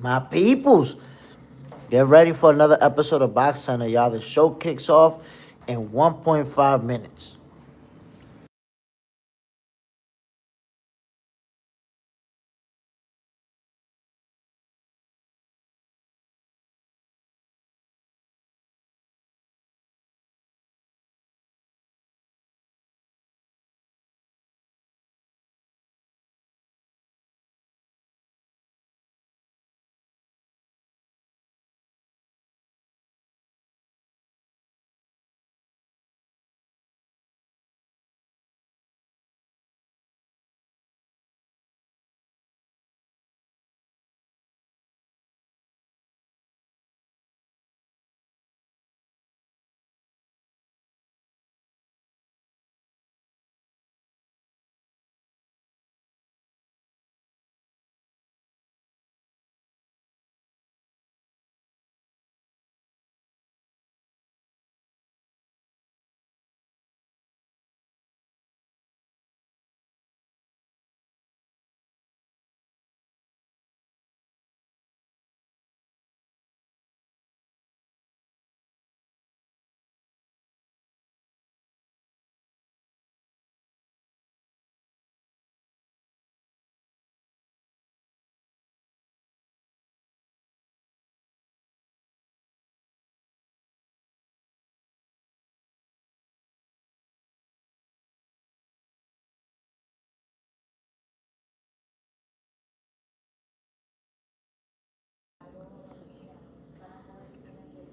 My peoples, get ready for another episode of Box Center, y'all. The show kicks off in 1.5 minutes.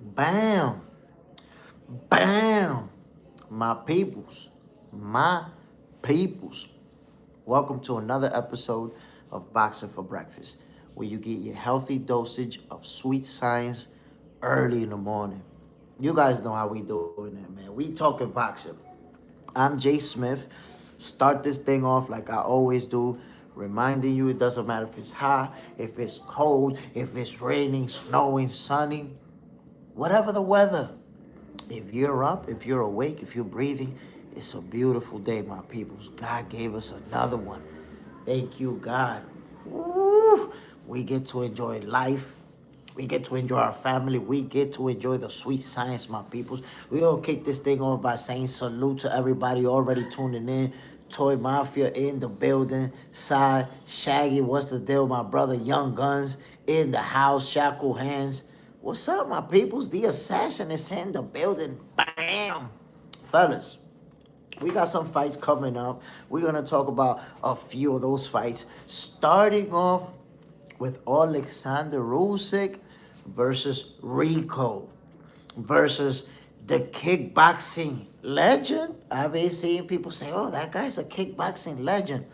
Bam! Bam! My peoples. My peoples. Welcome to another episode of Boxing for Breakfast, where you get your healthy dosage of sweet science early in the morning. You guys know how we doing that, man. We talking boxing. I'm Jay Smith. Start this thing off like I always do, reminding you it doesn't matter if it's hot, if it's cold, if it's raining, snowing, sunny, whatever the weather. If you're up, if you're awake, if you're breathing, it's a beautiful day, my peoples. God gave us another one. Thank you, God. Woo! We get to enjoy life. We get to enjoy our family. We get to enjoy the sweet science, my peoples. We're going to kick this thing off by saying salute to everybody already tuning in. Toy Mafia in the building. Sai, Shaggy, what's the deal? My brother Young Guns in the house. Shackle Hands. What's up, my peoples? The assassin is in the building. Bam! Fellas, we got some fights coming up. We're going to talk about a few of those fights. Starting off with Alexander Usyk versus Rico versus the kickboxing legend. I've been seeing people say, oh, that guy's a kickboxing legend.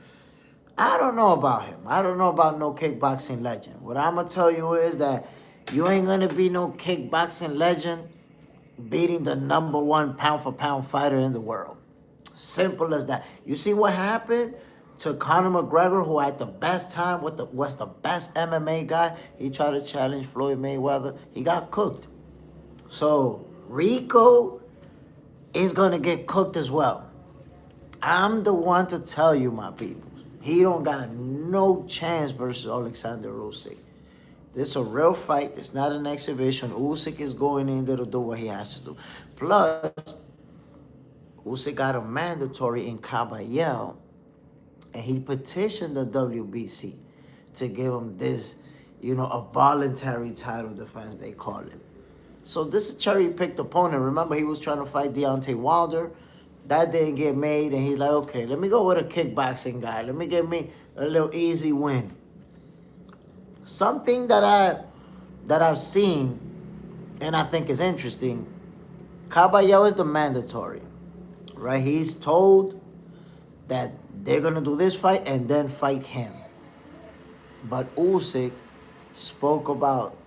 I don't know about him. I don't know about no kickboxing legend. What I'm going to tell you is that you ain't going to be no kickboxing legend beating the number one pound for pound fighter in the world. Simple as that. You see what happened to Conor McGregor, who at the best time was the best MMA guy? He tried to challenge Floyd Mayweather. He got cooked. So Rico is going to get cooked as well. I'm the one to tell you, my people. He don't got no chance versus Alexander Usyk. This is a real fight. It's not an exhibition. Usyk is going in there to do what he has to do. Plus, Usyk got a mandatory in Caballero, and he petitioned the WBC to give him this, a voluntary title defense, they call it. So this is a cherry-picked opponent. Remember, he was trying to fight Deontay Wilder. That didn't get made, and he's like, okay, let me go with a kickboxing guy. Let me get me a little easy win. Something that I've seen, and I think is interesting, Caballero is the mandatory, right? He's told that they're going to do this fight and then fight him. But Usyk spoke about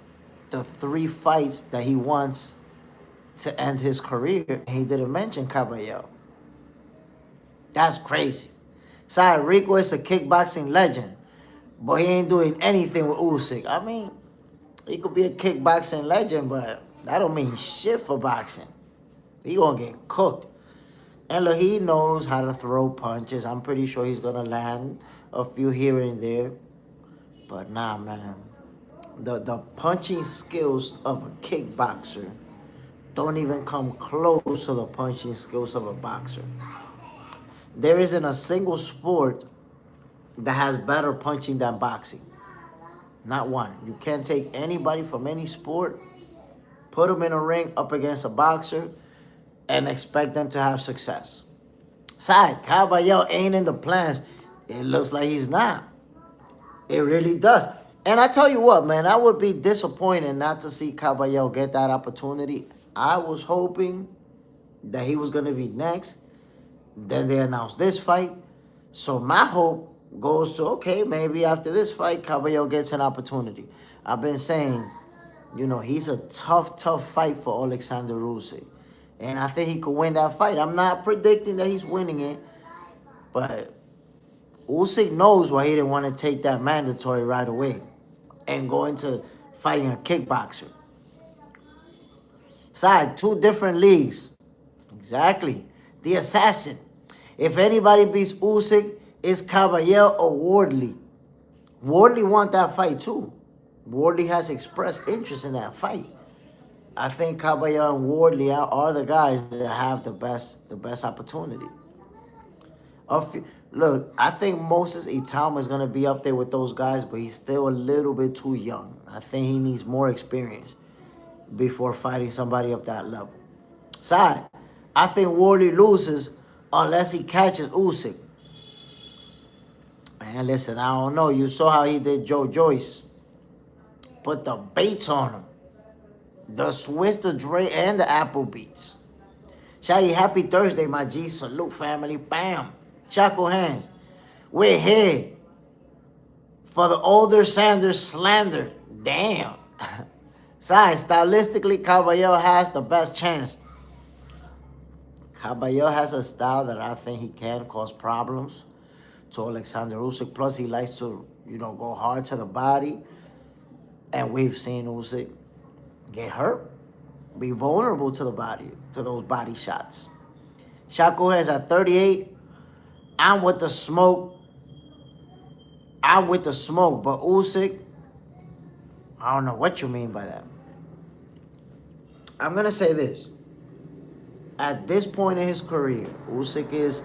the 3 fights that he wants to end his career. He didn't mention Caballero. That's crazy. Sorry, Rico is a kickboxing legend, but he ain't doing anything with Usyk. I mean, he could be a kickboxing legend, but that don't mean shit for boxing. He gonna get cooked. And look, he knows how to throw punches. I'm pretty sure he's gonna land a few here and there. But nah, man. the punching skills of a kickboxer don't even come close to the punching skills of a boxer. There isn't a single sport that has better punching than boxing. Not one. You can't take anybody from any sport, put them in a ring up against a boxer, and expect them to have success. Side, Caballero ain't in the plans. It looks like he's not. It really does. And I tell you what, man, I would be disappointed not to see Caballero get that opportunity. I was hoping that he was going to be next. Then they announced this fight. So my hope goes to, okay, maybe after this fight, Caballero gets an opportunity. I've been saying, he's a tough fight for Alexander Usyk. And I think he could win that fight. I'm not predicting that he's winning it. But Usyk knows why he didn't want to take that mandatory right away and go into fighting a kickboxer. Side, 2 different leagues. Exactly. The assassin. If anybody beats Usyk, it's Caballero or Wardley. Wardley want that fight too. Wardley has expressed interest in that fight. I think Caballero and Wardley are the guys that have the best opportunity. Look, I think Moses Itama is going to be up there with those guys, but he's still a little bit too young. I think he needs more experience before fighting somebody of that level. Side, I think Wardley loses unless he catches Usyk. Man, listen, I don't know. You saw how he did Joe Joyce. Put the baits on him. The Swiss, the Dre, and the Apple Beats. Shaggy, happy Thursday, my G. Salute, family. Bam. Chaco hands. We're here for the older Sanders slander. Damn. Side, stylistically, Caballero has the best chance. Caballero has a style that I think he can cause problems to Alexander Usyk. Plus, he likes to, go hard to the body. And we've seen Usyk get hurt, be vulnerable to the body, to those body shots. Chaco has at 38. I'm with the smoke. But Usyk, I don't know what you mean by that. I'm going to say this. At this point in his career, Usyk is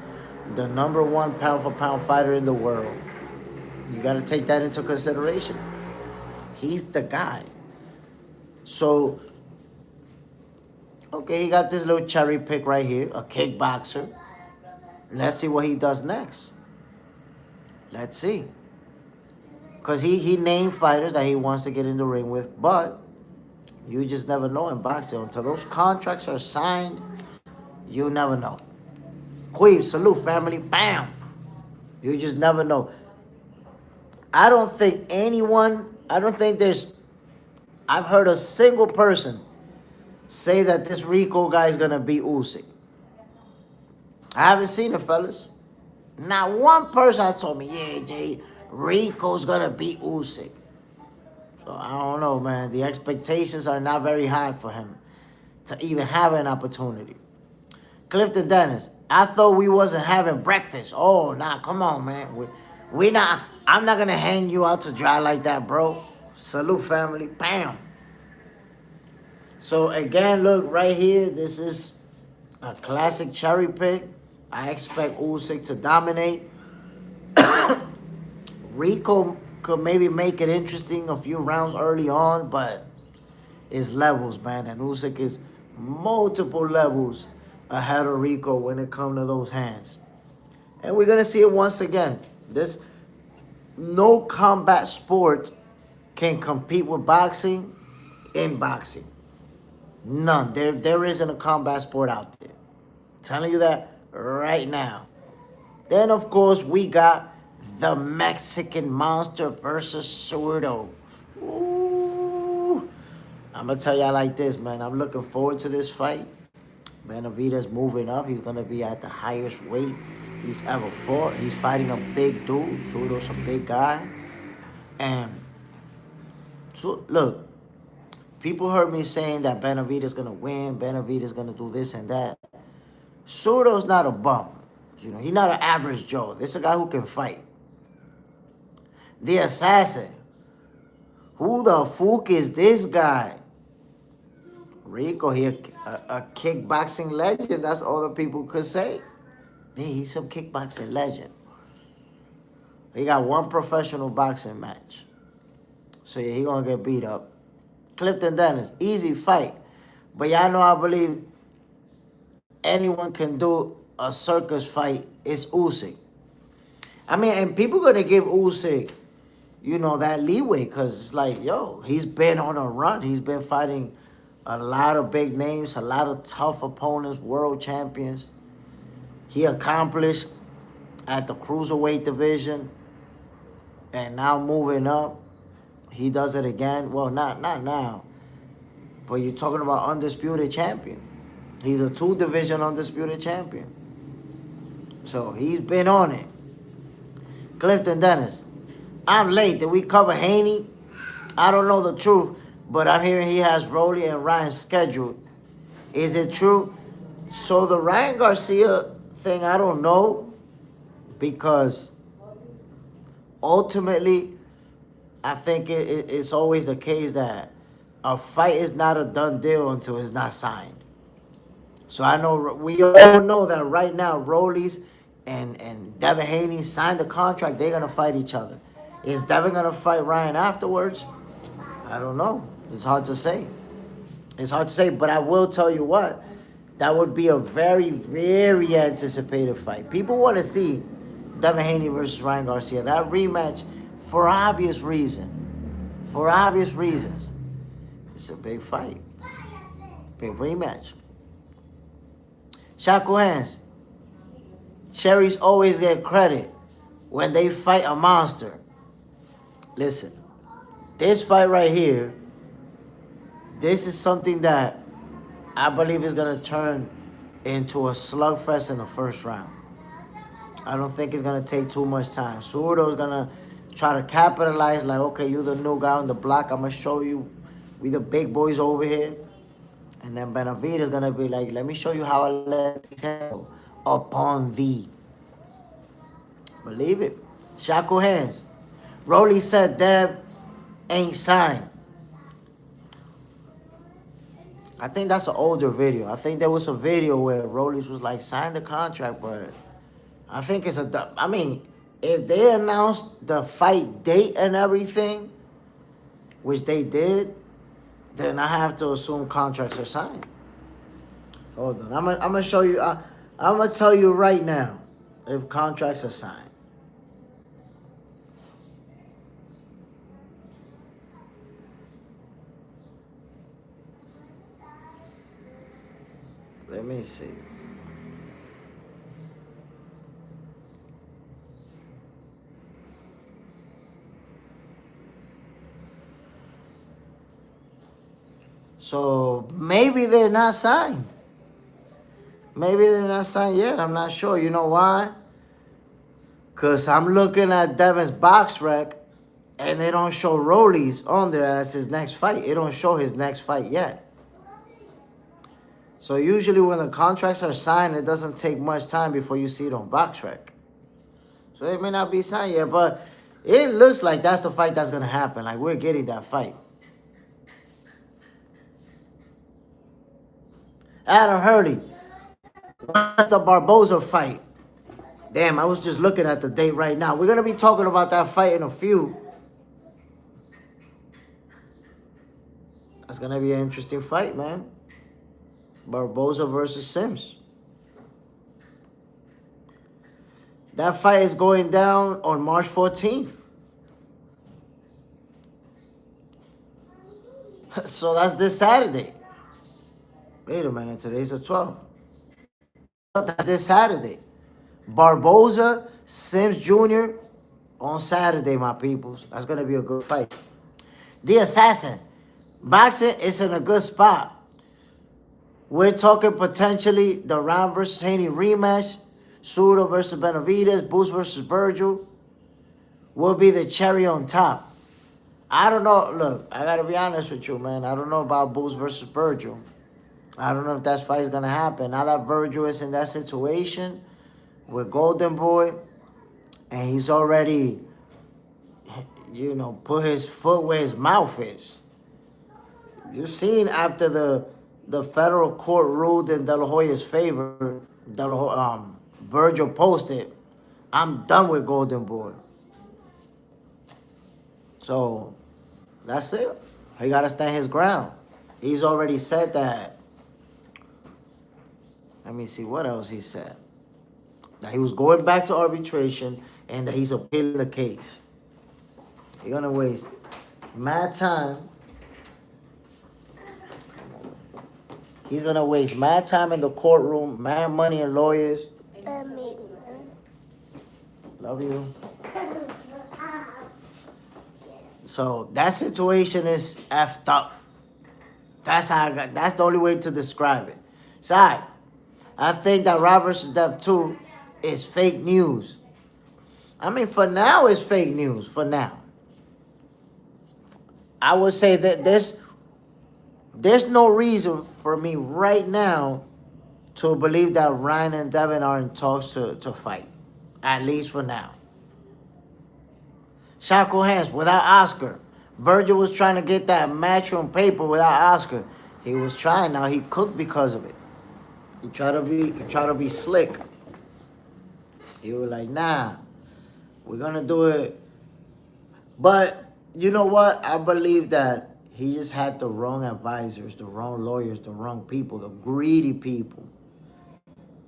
the #1 pound-for-pound fighter in the world. You got to take that into consideration. He's the guy. So, okay, he got this little cherry pick right here, a kickboxer. Let's see what he does next. Let's see. Because he named fighters that he wants to get in the ring with, but you just never know in boxing. Until those contracts are signed, you never know. Queeb, salute, family. Bam. You just never know. I don't think I've heard a single person say that this Rico guy is going to beat Usyk. I haven't seen it, fellas. Not one person has told me, yeah, Jay, Rico's going to beat Usyk. So I don't know, man. The expectations are not very high for him to even have an opportunity. Clifton Dennis, I thought we wasn't having breakfast. Oh, nah, come on, man. I'm not going to hang you out to dry like that, bro. Salute, family. Bam. So, again, look, right here, this is a classic cherry pick. I expect Usyk to dominate. Rico could maybe make it interesting a few rounds early on, but it's levels, man. And Usyk is multiple levels ahead of Rico when it comes to those hands. And we're going to see it once again. No combat sport can compete with boxing in boxing. None. There isn't a combat sport out there. I'm telling you that right now. Then, of course, we got the Mexican Monster versus Zudo. Ooh. I'm going to tell y'all like this, man. I'm looking forward to this fight. Benavidez moving up. He's going to be at the highest weight he's ever fought. He's fighting a big dude. Zudo's a big guy. And, so, look, people heard me saying that Benavidez going to win. Benavidez going to do this and that. Zudo's not a bum. He's not an average Joe. This is a guy who can fight. The assassin, Who the fuck is this guy? Rico, he a kickboxing legend. That's all the people could say. Yeah, he's some kickboxing legend. He got one professional boxing match. So yeah, he gonna get beat up. Clifton Dennis, easy fight. But y'all know I believe anyone can do a circus fight. It's Usyk. I mean, and people gonna give Usyk, you know, that leeway because it's like, yo, he's been on a run. He's been fighting a lot of big names, a lot of tough opponents, world champions. He accomplished at the cruiserweight division, and now moving up, he does it again. Well, not now, but you're talking about undisputed champion. He's a 2-division undisputed champion. So he's been on it. Clifton Dennis, I'm late. Did we cover Haney? I don't know the truth, but I'm hearing he has Rolly and Ryan scheduled. Is it true? So the Ryan Garcia thing, I don't know, because ultimately, I think it's always the case that a fight is not a done deal until it's not signed. So I know we all know that right now, Rollies and Devin Haney signed the contract. They're gonna fight each other. Is Devin gonna fight Ryan afterwards? I don't know. It's hard to say. It's hard to say, but I will tell you what. That would be a very, very anticipated fight. People want to see Devin Haney versus Ryan Garcia. That rematch, for obvious reason. For obvious reasons. It's a big fight. Big rematch. Shaku hands. Cherries always get credit when they fight a monster. Listen, this fight right here, this is something that I believe is going to turn into a slugfest in the first round. I don't think it's going to take too much time. Zudo is going to try to capitalize like, okay, you're the new guy on the block. I'm going to show you we the big boys over here. And then Benavidez is going to be like, let me show you how I let things handle upon thee. Believe it. Shaku hands. Rolly said Deb ain't signed. I think that's an older video. I think there was a video where Rollies was like, sign the contract, but I think it's I mean, if they announced the fight date and everything, which they did, then I have to assume contracts are signed. Hold on. I'm gonna show you. I'm gonna tell you right now if contracts are signed. Let me see. So maybe they're not signed. Maybe they're not signed yet. I'm not sure. You know why? Because I'm looking at Devin's box rec and they don't show Rollies on there as his next fight. It don't show his next fight yet. So usually when the contracts are signed, it doesn't take much time before you see it on box rec. So they may not be signed yet, but it looks like that's the fight that's going to happen. Like, we're getting that fight. Adam Hurley. What's the Barboza fight? Damn, I was just looking at the date right now. We're going to be talking about that fight in a few. That's going to be an interesting fight, man. Barboza versus Sims. That fight is going down on March 14th. So that's this Saturday. Wait a minute, today's the 12th. That's this Saturday. Barboza, Sims Jr. on Saturday, my peoples. That's going to be a good fight. The Assassin. Boxing is in a good spot. We're talking potentially the Ron versus Haney rematch. Zudo versus Benavidez. Boost versus Virgil. Will be the cherry on top. I don't know. Look, I got to be honest with you, man. I don't know about Boost versus Virgil. I don't know if that fight is going to happen. Now that Virgil is in that situation with Golden Boy, and he's already, you know, put his foot where his mouth is. You seen after the federal court ruled in De La Hoya's favor, Virgil posted, "I'm done with Golden Boy." So that's it. He gotta stand his ground. He's already said that. Let me see what else he said. That he was going back to arbitration and that he's appealing the case. You're gonna waste mad time. He's gonna waste mad time in the courtroom, mad money and lawyers. Love you. So that situation is effed up. That's the only way to describe it. Sorry. I think that Rob vs. Depp 2 is fake news. I mean, for now, it's fake news. For now. I would say that there's no reason for me right now to believe that Ryan and Devin are in talks to fight. At least for now. Shackle hands without Oscar. Virgil was trying to get that matchroom paper without Oscar. He was trying. Now he cooked because of it. He tried to be slick. He was like, nah, we're gonna do it. But you know what? I believe that he just had the wrong advisors, the wrong lawyers, the wrong people, the greedy people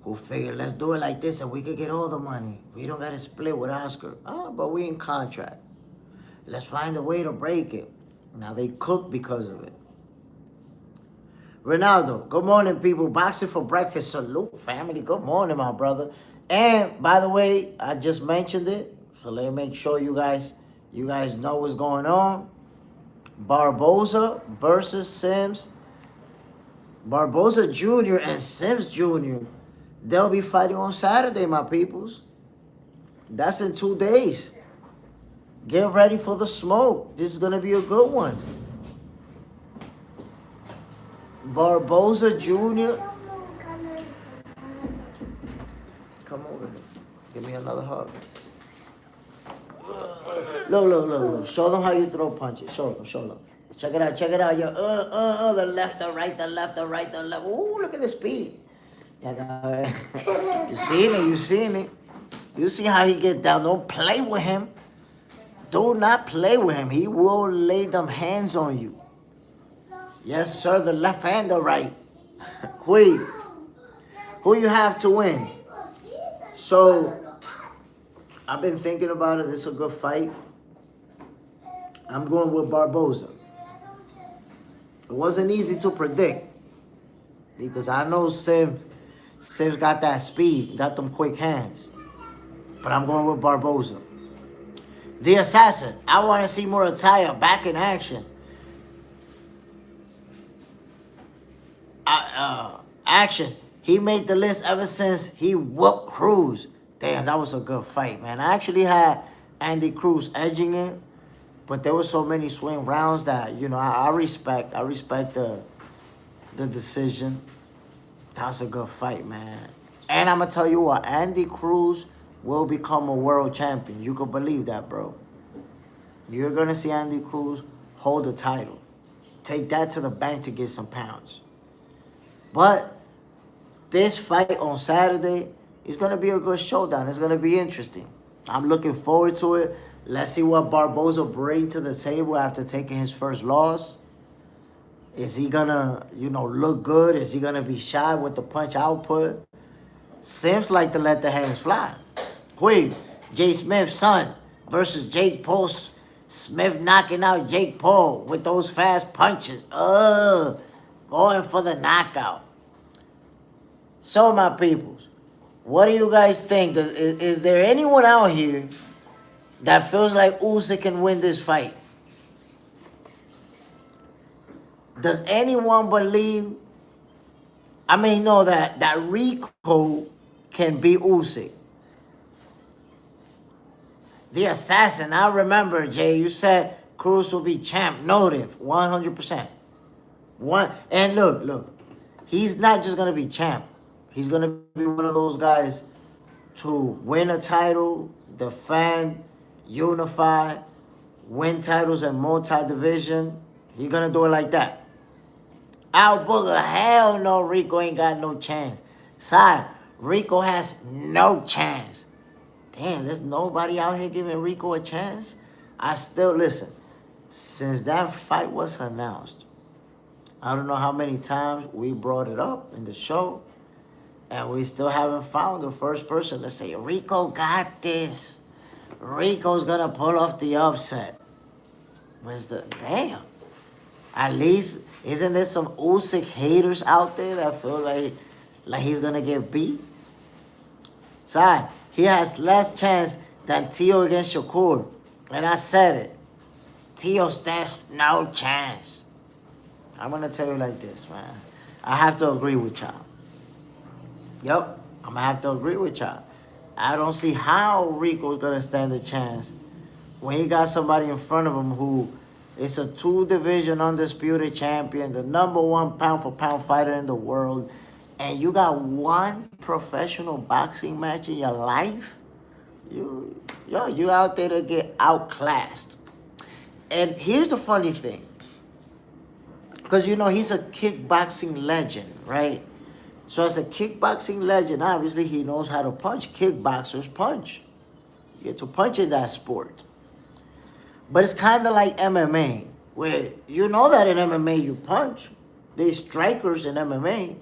who figured, let's do it like this and we could get all the money. We don't gotta split with Oscar. Oh, but we in contract. Let's find a way to break it. Now they cook because of it. Ronaldo, good morning, people. Boxing for breakfast. Salute, family. Good morning, my brother. And by the way, I just mentioned it, so let me make sure you guys know what's going on. Barboza versus Sims. Barboza Jr. and Sims Jr. They'll be fighting on Saturday, my peoples. That's in 2 days. Get ready for the smoke. This is gonna be a good one. Barboza Jr. Come over here. Give me another hug. Look. Show them how you throw punches. Show them. Check it out. Your the left, the right, the left, the right, the left. Ooh, look at the speed. You seen it. You see how he get down. Don't play with him. Do not play with him. He will lay them hands on you. Yes, sir, the left and the right. Queen. Who you have to win? So, I've been thinking about it. This is a good fight. I'm going with Barboza. It wasn't easy to predict. Because I know Sim's got that speed. Got them quick hands. But I'm going with Barboza. The Assassin. I want to see Murataya back in action. Action. He made the list ever since he whooped Cruz. Damn, that was a good fight, man. I actually had Andy Cruz edging it, but there were so many swing rounds that, you know, I respect the decision. That was a good fight, man. And I'm gonna tell you what, Andy Cruz will become a world champion. You can believe that, bro. You're gonna see Andy Cruz hold the title. Take that to the bank to get some pounds. But this fight on Saturday is going to be a good showdown. It's going to be interesting. I'm looking forward to it. Let's see what Barboza brings to the table after taking his first loss. Is he going to, look good? Is he going to be shy with the punch output? Sims like to let the hands fly. Queen, Jay Smith's son versus Jake Paul. Smith knocking out Jake Paul with those fast punches. Going for the knockout. So, my peoples, what do you guys think? Is there anyone out here that feels like Usyk can win this fight? Does anyone believe, that Rico can beat Usyk? The Assassin, I remember, Jay, you said Cruz will be champ. Noted, 100%. And look, he's not just going to be champ. He's going to be one of those guys to win a title, defend, unify, win titles in multi-division, he gonna do it like that. Out Booger, hell no, Rico ain't got no chance. Sorry, Rico has no chance. Damn, there's nobody out here giving Rico a chance. I still listen. Since that fight was announced, I don't know how many times we brought it up in the show, and we still haven't found the first person to say, Rico got this. Rico's gonna pull off the upset. Where's the damn? At least, isn't there some Usyk haters out there that feel like he's gonna get beat? Sorry, he has less chance than Tio against Shakur. And I said it. Tio stands no chance. I'm gonna tell you like this, man. I have to agree with y'all. Yep, I'm gonna have to agree with y'all. I don't see how Rico's gonna stand a chance when he got somebody in front of him who is a 2-division undisputed champion, the #1 pound-for-pound fighter in the world, and you got one professional boxing match in your life. You out there to get outclassed. And here's the funny thing. Because, he's a kickboxing legend, right? So as a kickboxing legend, obviously he knows how to punch. Kickboxers punch. You get to punch in that sport. But it's kind of like MMA, where you know that in MMA you punch. There's strikers in MMA.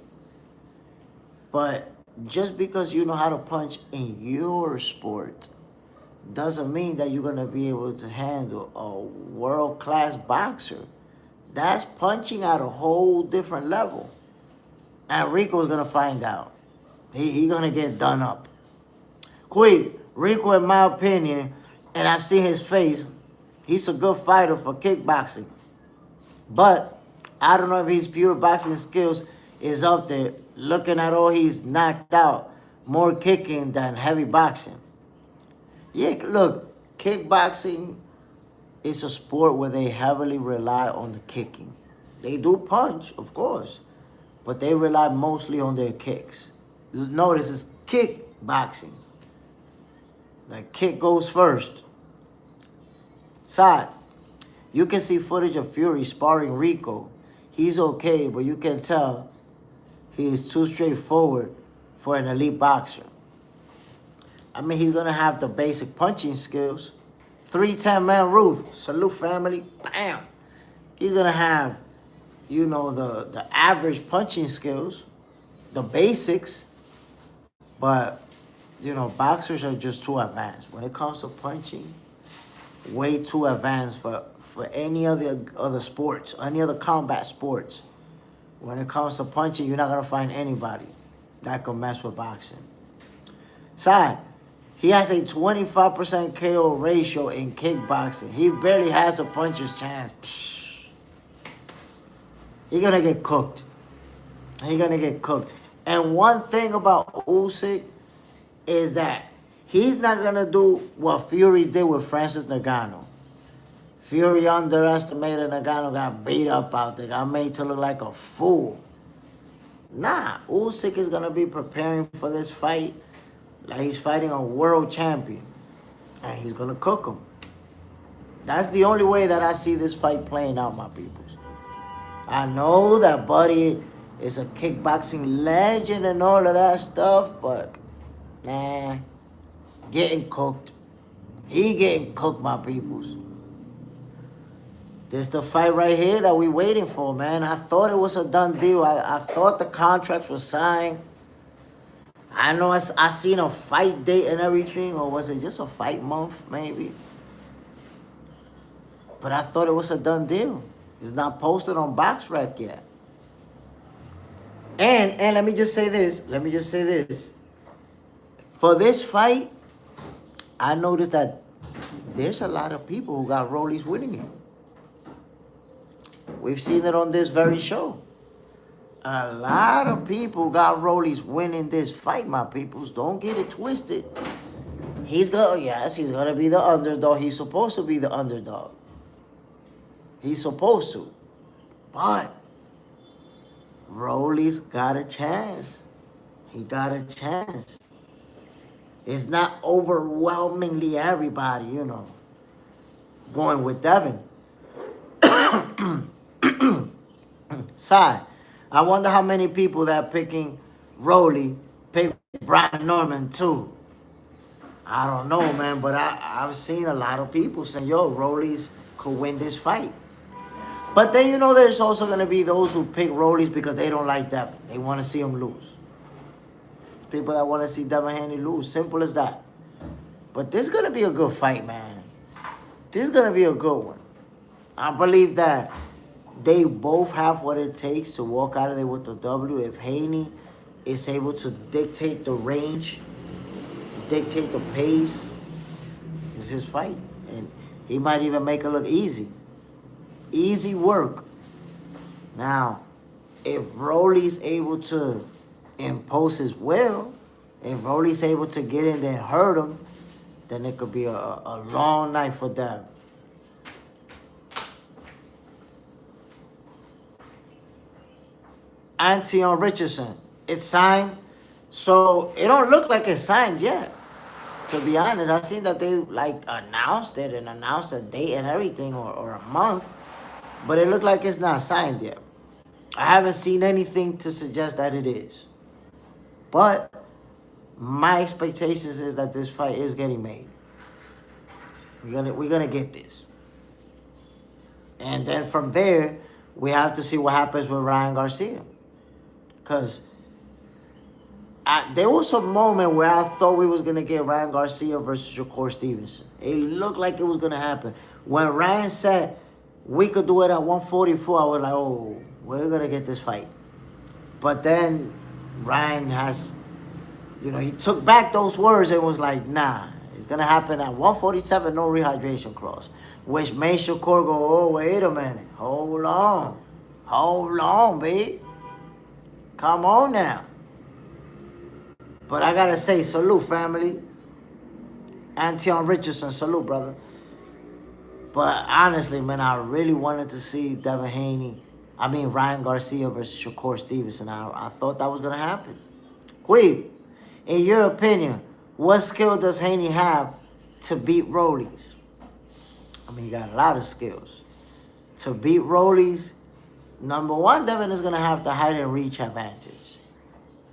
But just because you know how to punch in your sport doesn't mean that you're going to be able to handle a world-class boxer. That's punching at a whole different level. And Rico's going to find out. He going to get done up. Quick, Rico, in my opinion, and I've seen his face, he's a good fighter for kickboxing. But I don't know if his pure boxing skills is up there. Looking at all he's knocked out, more kicking than heavy boxing. Yeah, look, kickboxing is a sport where they heavily rely on the kicking. They do punch, of course, but they rely mostly on their kicks. Notice it's kickboxing. The kick goes first. Side, you can see footage of Fury sparring Rico. He's okay, but you can tell he is too straightforward for an elite boxer. I mean, he's going to have the basic punching skills. 310-man Ruth. Salute, family. Bam. He's going to have, the average punching skills, the basics. But, boxers are just too advanced. When it comes to punching, way too advanced for any other sports, any other combat sports. When it comes to punching, you're not going to find anybody that can mess with boxing. Side, he has a 25% KO ratio in kickboxing. He barely has a puncher's chance. He's going to get cooked. He's going to get cooked. And one thing about Usyk is that he's not going to do what Fury did with Francis Ngannou. Fury underestimated Ngannou, got beat up out there, got made to look like a fool. Nah, Usyk is going to be preparing for this fight like he's fighting a world champion. And he's going to cook him. That's the only way that I see this fight playing out, my peoples. I know that Buddy is a kickboxing legend and all of that stuff, but, nah, getting cooked. He getting cooked, my peoples. This the fight right here that we waiting for, man. I thought it was a done deal. I thought the contracts were signed. I know I seen a fight date and everything, or was it just a fight month, maybe? But I thought it was a done deal. It's not posted on BoxRec yet. And let me just say this. For this fight, I noticed that there's a lot of people who got Rollies winning it. We've seen it on this very show. A lot of people got Rollies winning this fight, my peoples. Don't get it twisted. He's going to be the underdog. He's supposed to be the underdog. He's supposed to. But Rollies got a chance. He got a chance. It's not overwhelmingly everybody, going with Devin. Side, I wonder how many people that picking Rolly pick Brian Norman too. I don't know, man, but I've seen a lot of people saying, yo, Rollies could win this fight. But then, there's also going to be those who pick Rollies because they don't like Devin. They want to see him lose. People that want to see Devin Haney lose. Simple as that. But this is going to be a good fight, man. This is going to be a good one. I believe that they both have what it takes to walk out of there with the W. If Haney is able to dictate the range, dictate the pace, it's his fight. And he might even make it look easy. Easy work. Now, if Rolly's able to impose his will, if Rolly's able to get in there and hurt him, then it could be a long night for them. Antion Richardson, it's signed. So it don't look like it's signed yet. To be honest, I seen that they announced it and announced a date and everything or a month. But it looked like it's not signed yet. I haven't seen anything to suggest that it is. But my expectations is that this fight is getting made. We're gonna get this. And then from there, we have to see what happens with Ryan Garcia. Because there was a moment where I thought we was going to get Ryan Garcia versus Shakur Stevenson. It looked like it was going to happen. When Ryan said we could do it at 144, I was like, oh, we're going to get this fight. But then Ryan has, he took back those words and was like, nah, it's going to happen at 147, no rehydration clause. Which made Shakur go, oh, wait a minute. Hold on, babe. Come on now. But I got to say, salute, family. Antion Richardson, salute, brother. But honestly, man, I really wanted to see Ryan Garcia versus Shakur Stevenson. I thought that was going to happen. Queen, in your opinion, what skill does Haney have to beat Rollies? He got a lot of skills. To beat Rollies, number one, Devin is going to have the height and reach advantage.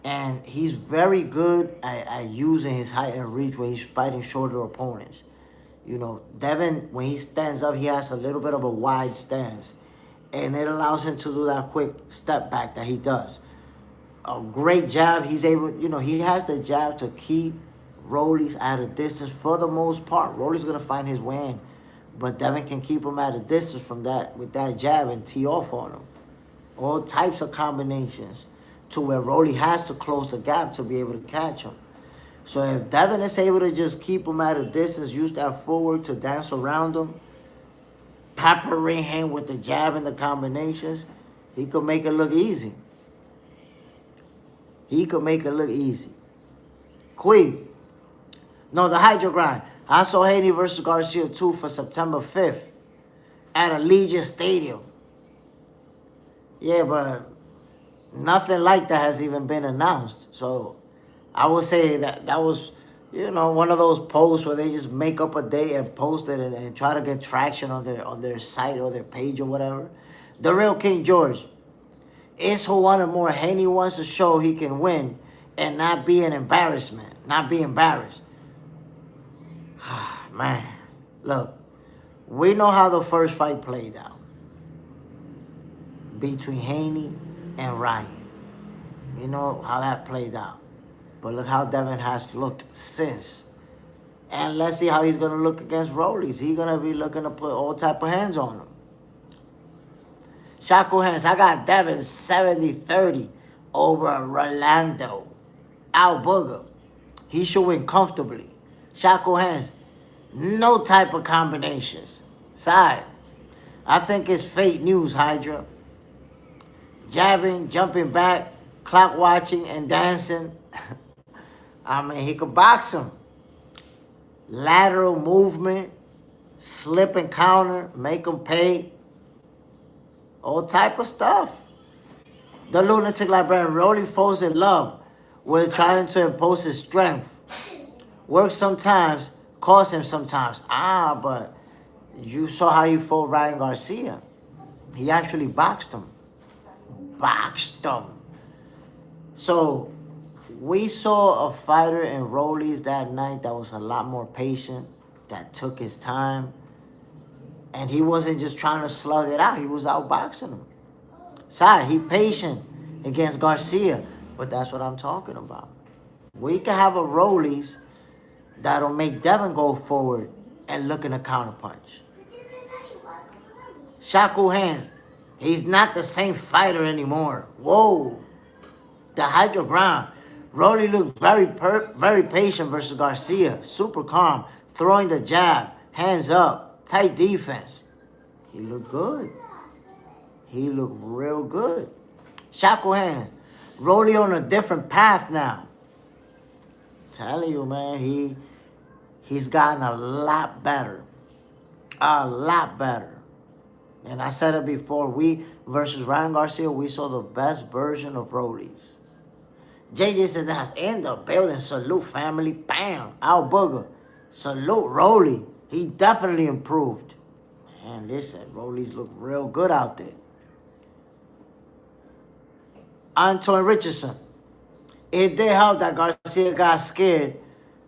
And he's very good at using his height and reach when he's fighting shorter opponents. Devin, when he stands up, he has a little bit of a wide stance. And it allows him to do that quick step back that he does. A great jab. He's able, he has the jab to keep Rollies at a distance for the most part. Rollies going to find his way in. But Devin can keep him at a distance from that with that jab and tee off on him. All types of combinations to where Rolly has to close the gap to be able to catch him. So if Devin is able to just keep him at a distance, use that footwork to dance around him, peppering him with the jab and the combinations, he could make it look easy. Queen. No, the Hydro Grind. I saw Haney versus Garcia 2 for September 5th at Allegiant Stadium. Yeah, but nothing like that has even been announced. So I would say that was, one of those posts where they just make up a date and post it and try to get traction on their site or their page or whatever. The real King George. Is who wanted more. Haney wants to show he can win and not be an embarrassment, not be embarrassed. Man, look, we know how the first fight played out between Haney and Ryan. We know how that played out. But look how Devin has looked since. And let's see how he's going to look against Rollies. He's going to be looking to put all type of hands on him. Shakur hands, I got Devin 70-30 over Rolando. Al Booger. He should win comfortably. Shakur hands, no type of combinations. Side, I think it's fake news, Hydra. Jabbing, jumping back, clock watching, and dancing. He could box him. Lateral movement, slip and counter, make him pay. All type of stuff. The lunatic librarian Rolly falls in love with trying to impose his strength. Works sometimes, costs him sometimes. But You saw how he fought Ryan Garcia. He actually boxed him. Boxed him. So we saw a fighter in Rollies that night that was a lot more patient, that took his time, and he wasn't just trying to slug it out. He was outboxing him. Sorry, he patient against Garcia, but that's what I'm talking about. We can have a Rollies that'll make Devin go forward and look in a counterpunch. Shaku hands. He's not the same fighter anymore. Whoa. The Hydro ground. Rolly looked very patient versus Garcia. Super calm. Throwing the jab. Hands up. Tight defense. He looked good. He looked real good. Shaku hands. Rolly on a different path now. Telling you, man, he's gotten a lot better. A lot better. And I said it before, we versus Ryan Garcia, we saw the best version of Rollies. JJ said that's in the building. Salute, family. Bam. Al Booger. Salute, Rolly. He definitely improved. Man, listen, Rollies look real good out there. Anton Richardson. It did help that Garcia got scared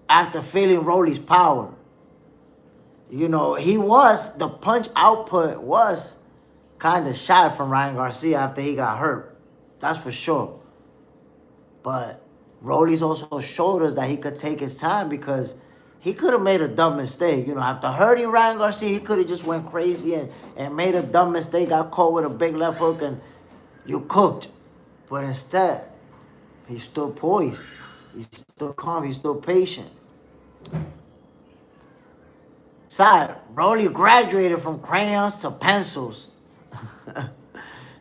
after feeling Rolly's power. You know, the punch output was kind of shy from Ryan Garcia after he got hurt. That's for sure. But Rollies also showed us that he could take his time because he could have made a dumb mistake. You know, after hurting Ryan Garcia, he could have just went crazy and made a dumb mistake, got caught with a big left hook, and you cooked. But instead, he's still poised. He's still calm. He's still patient. Side, Rolly graduated from crayons to pencils.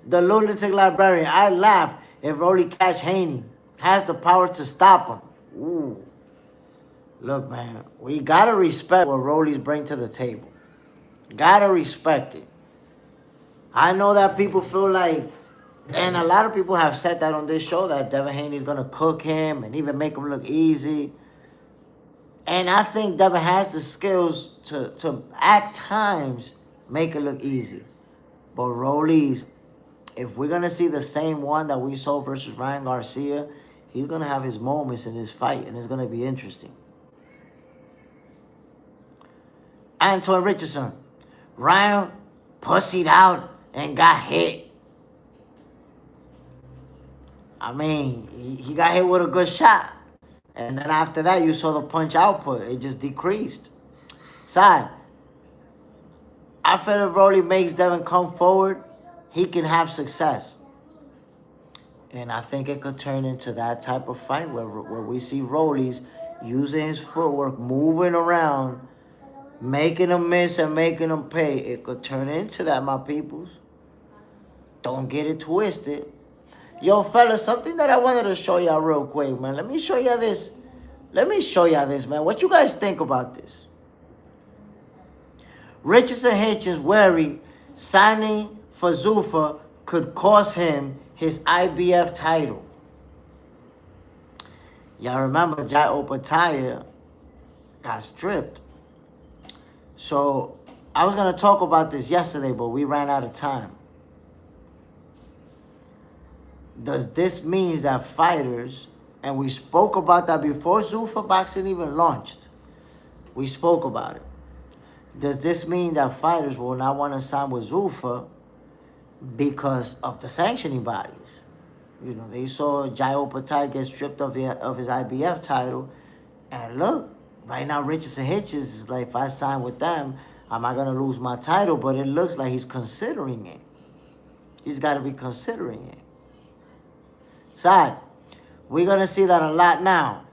The lunatic librarian. I laugh if Rolly catch Haney. Has the power to stop him. Ooh. Look, man, we gotta respect what Rollies bring to the table. Gotta respect it. I know that people feel like, and a lot of people have said that on this show, that Devin Haney's gonna cook him and even make him look easy. And I think Devin has the skills to at times make it look easy. But Rollies, if we're going to see the same one that we saw versus Ryan Garcia, he's going to have his moments in this fight, and it's going to be interesting. Anton Richardson. Ryan pussied out and got hit. I mean, he got hit with a good shot. And then after that, you saw the punch output. It just decreased. Side. I feel if Rolly makes Devin come forward, he can have success. And I think it could turn into that type of fight where we see Rollies using his footwork, moving around, making him miss and making him pay. It could turn into that, my peoples. Don't get it twisted. Yo, fellas, something that I wanted to show y'all real quick, man. Let me show y'all this. Man. What you guys think about this? Richardson Hitchens worried signing for Zuffa could cost him his IBF title. Y'all remember Jai Opataya got stripped. So I was going to talk about this yesterday, but we ran out of time. Does this mean that fighters, and we spoke about that before Zuffa boxing even launched. We spoke about it. Does this mean that fighters will not want to sign with Zuffa because of the sanctioning bodies? You know, they saw Jai Opataya get stripped of his IBF title. And look, right now Richardson Hitchens is like, if I sign with them, am I going to lose my title? But it looks like he's considering it. He's got to be considering it. Side, we're going to see that a lot now.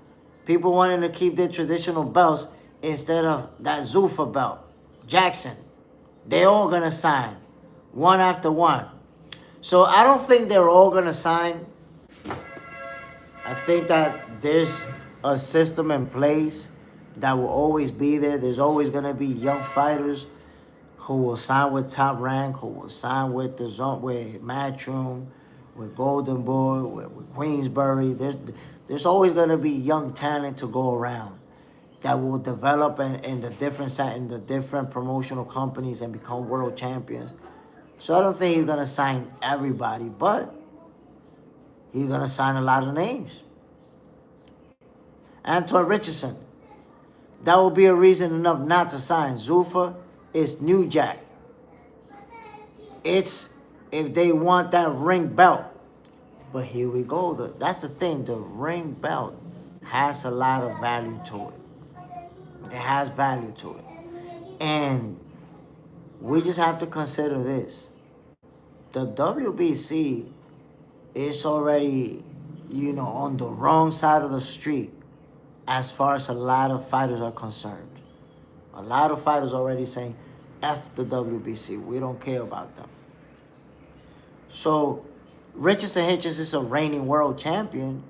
People wanting to keep their traditional belts instead of that Zuffa belt. Jackson, they all going to sign one after one. So I don't think they're all going to sign. I think that there's a system in place that will always be there. There's always going to be young fighters who will sign with Top Rank, who will sign with the zone, with Matchroom, with Golden Boy, with Queensbury. There's always going to be young talent to go around. that will develop in the different promotional companies and become world champions. So I don't think he's gonna sign everybody, but he's gonna sign a lot of names. Anton Richardson, that will be a reason enough not to sign. Zuffa is New Jack. It's if they want that ring belt. But here we go. That's the thing. The ring belt has a lot of value to it. It has value to it. And we just have to consider this. The WBC is already, on the wrong side of the street as far as a lot of fighters are concerned. A lot of fighters already saying, F the WBC. We don't care about them. So Richardson Hitchens is a reigning world champion,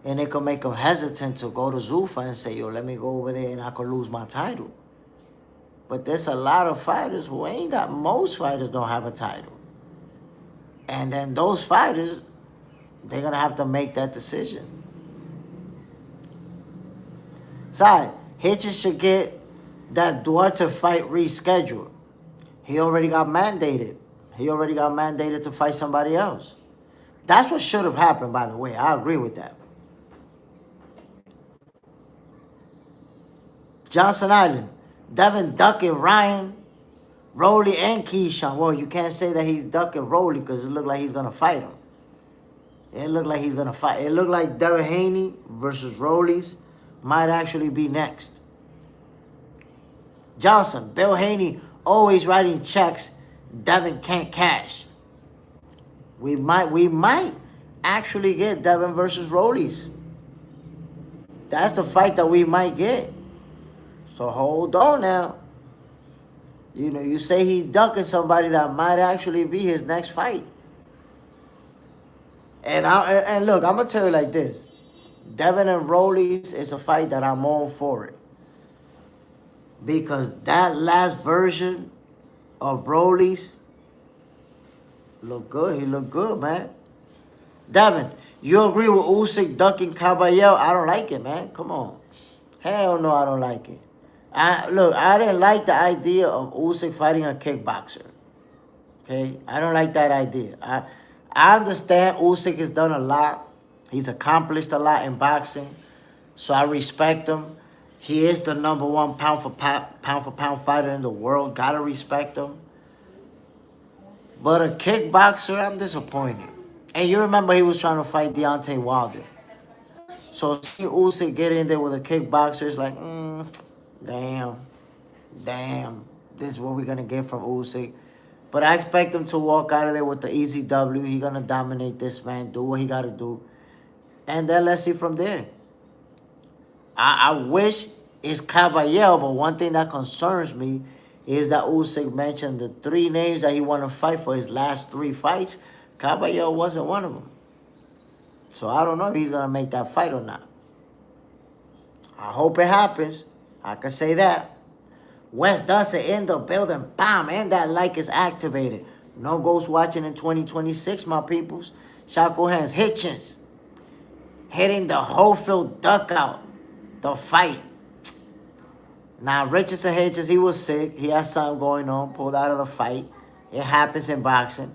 and it could make him hesitant to go to Zuffa and say, yo, let me go over there and I could lose my title. But there's a lot of fighters who ain't got, most fighters don't have a title. And then those fighters, they're going to have to make that decision. Side, Hitchens should get that Duarte fight rescheduled. He already got mandated. He already got mandated to fight somebody else. That's what should have happened, by the way. I agree with that. Johnson Island, Devin ducking Ryan, Rolly, and Keyshawn. Well, you can't say that he's ducking Rolly because it looked like he's going to fight him. It looked like he's going to fight. It looked like Devin Haney versus Rolly's might actually be next. Johnson, Bill Haney always writing checks Devin can't cash. We might actually get Devin versus Rollies. That's the fight that we might get. So hold on now. You say he ducking somebody that might actually be his next fight. And look, I'm gonna tell you like this. Devin and Rollies is a fight that I'm all for it. Because that last version of Rollies looked good. He looked good, man. Devin, you agree with Usyk ducking Caballero? I don't like it, man. Come on. Hell no, I don't like it. I didn't like the idea of Usyk fighting a kickboxer. Okay? I don't like that idea. I understand Usyk has done a lot. He's accomplished a lot in boxing. So I respect him. He is the #1 pound for pound fighter in the world. Gotta respect him. But a kickboxer, I'm disappointed. And you remember he was trying to fight Deontay Wilder. So see Usyk get in there with a kickboxer, it's like, damn. This is what we're gonna get from Usyk. But I expect him to walk out of there with the easy W. He's gonna dominate this man, do what he gotta do. And then let's see from there. I wish it's Caballero, but one thing that concerns me is that Usyk mentioned the 3 names that he want to fight for his last 3 fights. Caballero wasn't one of them. So I don't know if he's going to make that fight or not. I hope it happens. I can say that. Wes Dustin in the building. Bam! And that like is activated. No ghost watching in 2026, my peoples. Shaco Hands Hitchens hitting the Holyfield duck out. The fight. Now, Richardson Hitchens, he was sick. He had something going on. Pulled out of the fight. It happens in boxing.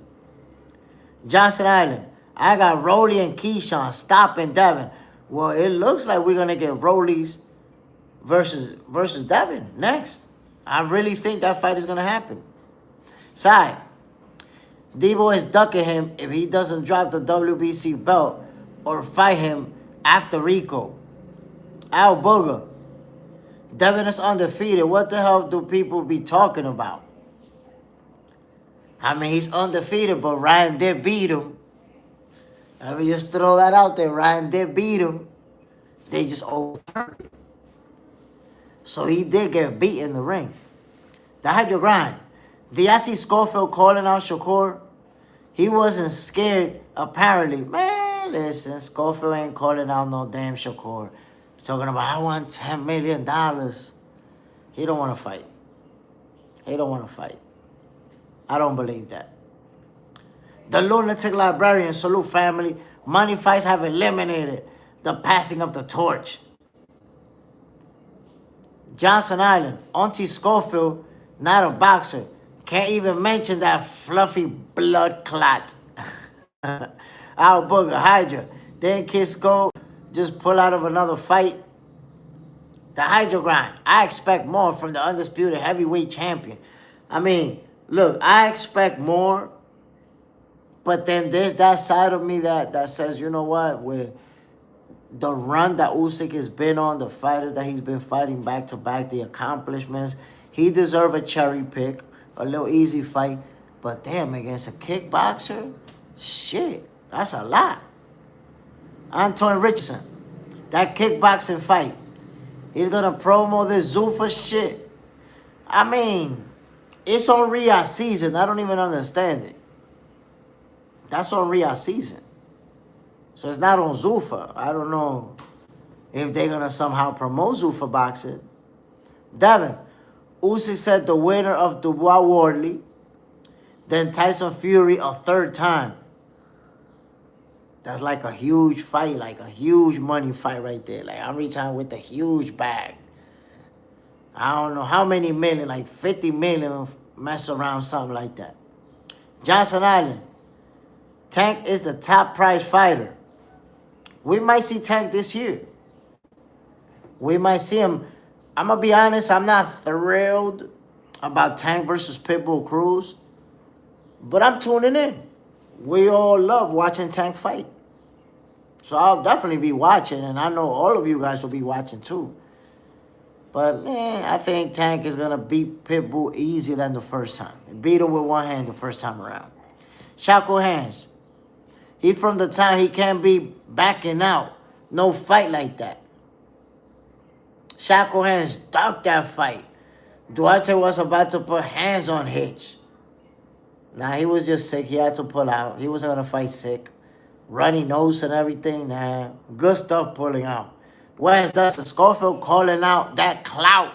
Johnson Island. I got Rolly and Keyshawn stopping Devin. Well, it looks like we're going to get Rollies versus Devin next. I really think that fight is going to happen. Side. Debo is ducking him if he doesn't drop the WBC belt or fight him after Rico. Al Booger. Devin is undefeated. What the hell do people be talking about? I mean, he's undefeated, but Ryan did beat him. Let me just throw that out there. Ryan did beat him. They just overturned it. So he did get beat in the ring. That had your grind. Did y'all see Schofield calling out Shakur? He wasn't scared, apparently. Man, listen, Schofield ain't calling out no damn Shakur. He's talking about, I want $10 million. He don't want to fight. He don't want to fight. I don't believe that. The Lunatic Librarian, salute family. Money fights have eliminated the passing of the torch. Johnson Island, Auntie Schofield, not a boxer. Can't even mention that fluffy blood clot. Our booger, Hydra. Then Kid Skull just pull out of another fight. The Hydra grind. I expect more from the undisputed heavyweight champion. I mean, look, I expect more. But then there's that side of me that says, you know what? With the run that Usyk has been on, the fighters that he's been fighting back to back, the accomplishments, he deserves a cherry pick, a little easy fight. But damn, against a kickboxer, shit, that's a lot. Anton Richardson, that kickboxing fight, he's gonna promo this Zuffa shit. I mean, it's on Riyadh season. I don't even understand it. That's on Riyadh season. So it's not on Zuffa. I don't know if they're going to somehow promote Zuffa boxing. Devin, Usyk said the winner of Dubois Wardley, then Tyson Fury a third time. That's like a huge fight, like a huge money fight right there. Like I'm reaching with a huge bag. I don't know how many million, like 50 million, mess around, something like that. Johnson Island, Tank is the top prize fighter. We might see Tank this year. We might see him. I'm going to be honest, I'm not thrilled about Tank versus Pitbull Cruz, but I'm tuning in. We all love watching Tank fight. So I'll definitely be watching, and I know all of you guys will be watching too. But, man, I think Tank is going to beat Pitbull easier than the first time. He beat him with one hand the first time around. Shackle hands. He from the time he can't be backing out. No fight like that. Shackle hands ducked that fight. Duarte was about to put hands on Hitch. Nah, he was just sick. He had to pull out. He wasn't going to fight sick. Runny nose and everything. Nah, good stuff pulling out. Whereas Dustin Schofield calling out that clout.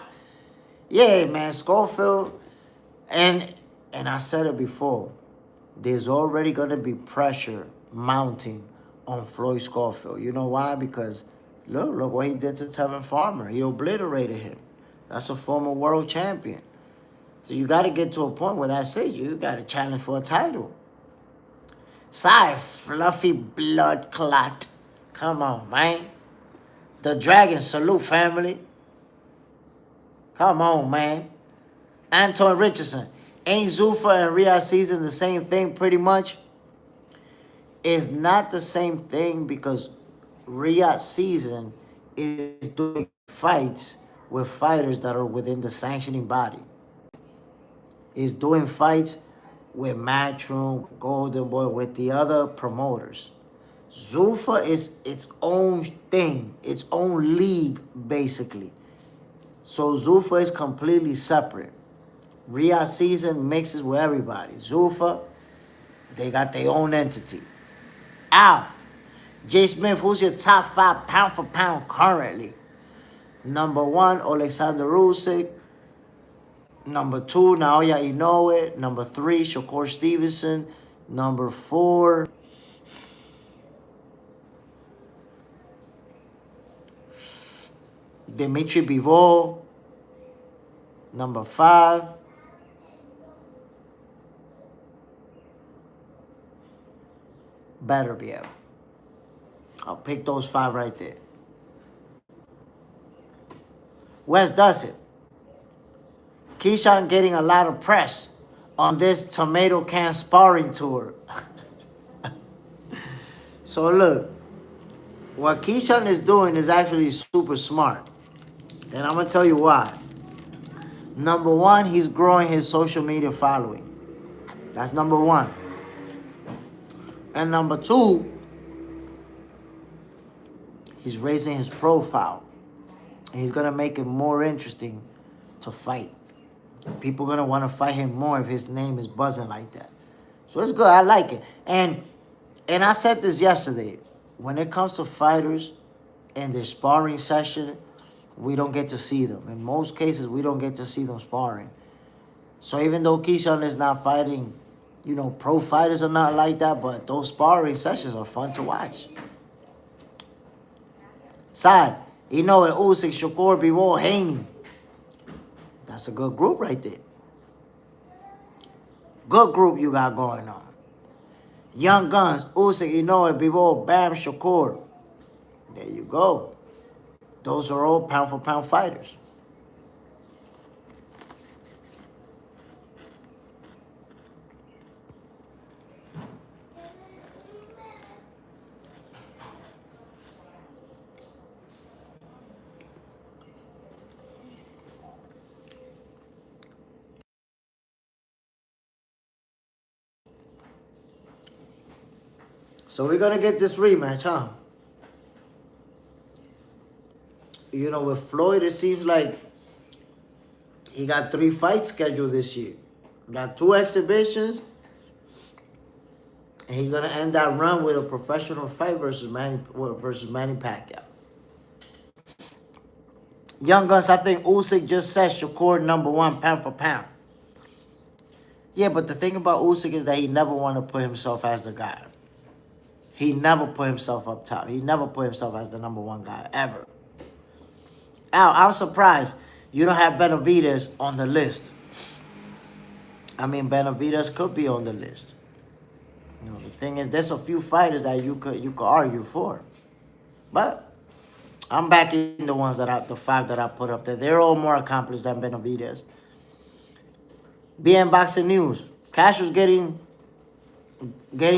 Yeah, man, Schofield. And I said it before. There's already going to be pressure mounting on Floyd Schofield. You know why? Because look what he did to Tevin Farmer. He obliterated him. That's a former world champion. So you got to get to a point where that's it. You got to challenge for a title. Sigh, fluffy blood clot. Come on, man. The Dragon, salute, family. Come on, man. Anton Richardson. Ain't Zuffa and Riyadh season the same thing pretty much? It's not the same thing because Riyadh season is doing fights with fighters that are within the sanctioning body. It's doing fights with Matchroom, Golden Boy, with the other promoters. Zuffa is its own thing, its own league, basically. So Zuffa is completely separate. Riyadh season mixes with everybody. Zuffa, they got their own entity. Al, Jay Smith, who's your top 5 pound for pound currently? Number 1, Alexander Usyk. Number 2, Naoya Inoue. Number 3, Shakur Stevenson. Number 4, Dimitri Bivol. Number 5, better be able. I'll pick those 5 right there. Wes does it. Keyshawn getting a lot of press on this tomato can sparring tour. So look, what Keyshawn is doing is actually super smart. And I'm going to tell you why. Number 1, he's growing his social media following. That's number 1. And number 2, he's raising his profile. And he's going to make it more interesting to fight. People are going to want to fight him more if his name is buzzing like that. So it's good. I like it. And I said this yesterday. When it comes to fighters and their sparring session, we don't get to see them. In most cases, we don't get to see them sparring. So even though Keyshawn is not fighting, you know, pro fighters are not like that, but those sparring sessions are fun to watch. Side, you know, Usyk, Shakur, Bivol, Haney. That's a good group right there. Good group you got going on. Young Guns, Usyk, Bivol, Bam, Shakur. There you go. Those are all pound-for-pound fighters. So we're going to get this rematch, huh? With Floyd, it seems like he got 3 fights scheduled this year. Got 2 exhibitions. And he's going to end that run with a professional fight versus Manny Pacquiao. Young Guns, I think Usyk just said Shakur #1 pound for pound. Yeah, but the thing about Usyk is that he never want to put himself as the guy. He never put himself up top. He never put himself as the #1 guy, ever. Al, I'm surprised you don't have Benavidez on the list. I mean, Benavidez could be on the list. The thing is, there's a few fighters that you could argue for. But I'm backing the 5 that I put up there. They're all more accomplished than Benavidez. BN Boxing News. Casuals getting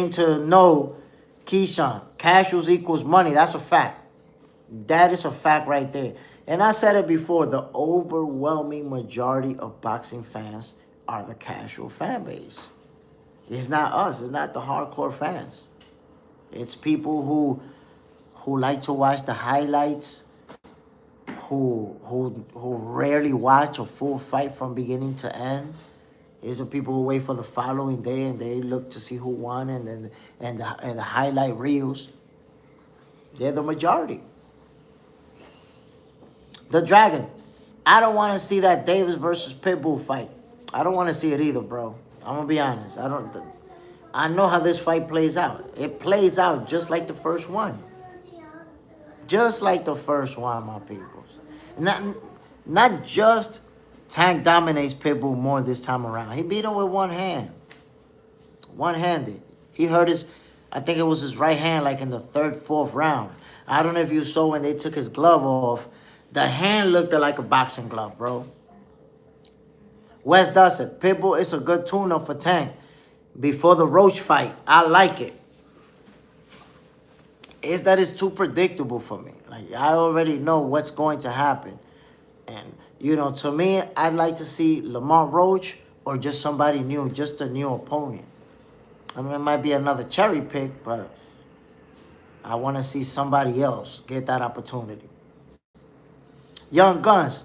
to know Keyshawn. Casuals equals money. That's a fact. That is a fact right there. And I said it before, the overwhelming majority of boxing fans are the casual fan base. It's not us. It's not the hardcore fans. It's people who like to watch the highlights, who rarely watch a full fight from beginning to end. It's the people who wait for the following day and they look to see who won and the highlight reels. They're the majority. The Dragon. I don't want to see that Davis versus Pitbull fight. I don't want to see it either, bro. I'm going to be honest. I know how this fight plays out. It plays out just like the first one. Just like the first one, my peoples. Not just Tank dominates Pitbull more this time around. He beat him with one hand. One-handed. He hurt I think it was his right hand like in the 3rd, 4th round. I don't know if you saw when they took his glove off. The hand looked like a boxing glove, bro. Wes does it. Pitbull is a good tune-up for Tank. Before the Roach fight, I like it. It's that it's too predictable for me. Like, I already know what's going to happen. And, to me, I'd like to see Lamont Roach or just somebody new, just a new opponent. I mean, it might be another cherry pick, but I want to see somebody else get that opportunity. Young Guns.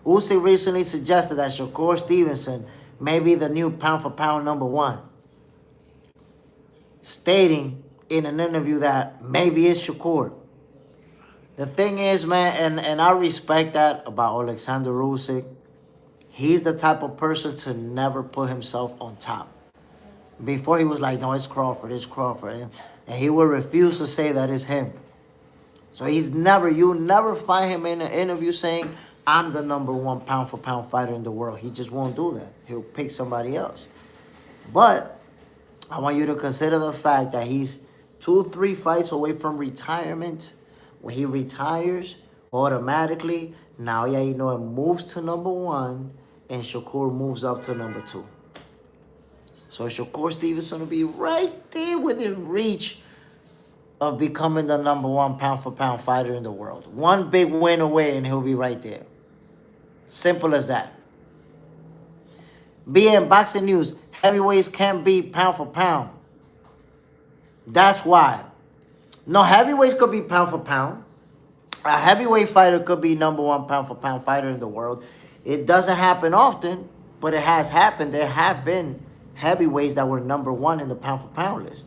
Usyk recently suggested that Shakur Stevenson may be the new pound-for-pound #1. Stating in an interview that maybe it's Shakur. The thing is, man, and I respect that about Alexander Usyk. He's the type of person to never put himself on top. Before he was like, no, it's Crawford, it's Crawford. And he would refuse to say that it's him. So you'll never find him in an interview saying, I'm the #1 pound-for-pound fighter in the world. He just won't do that. He'll pick somebody else. But I want you to consider the fact that he's 2-3 fights away from retirement. When he retires, automatically, now it moves to #1, and Shakur moves up to #2. So Shakur Stevenson will be right there within reach of becoming the #1 pound-for-pound fighter in the world. One big win away, and he'll be right there. Simple as that. BN Boxing News. Heavyweights can't be pound-for-pound. That's why. No, heavyweights could be pound-for-pound. A heavyweight fighter could be #1 pound-for-pound fighter in the world. It doesn't happen often, but it has happened. There have been heavyweights that were #1 in the pound-for-pound list.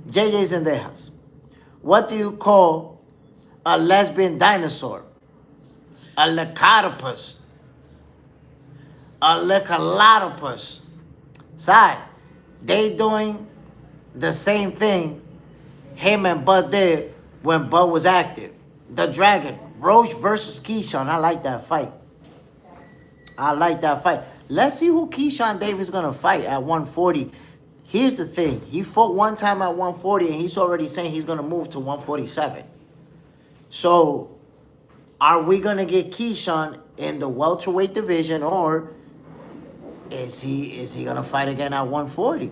JJ Zendejas. What do you call a lesbian dinosaur? A lecotopus. A lecalotopus. Side, they doing the same thing him and Bud did when Bud was active. The Dragon. Roach versus Keyshawn. I like that fight. I like that fight. Let's see who Keyshawn Davis is gonna fight at 140. Here's the thing. He fought one time at 140, and he's already saying he's gonna move to 147. So, are we gonna get Keyshawn in the welterweight division, or is he gonna fight again at 140?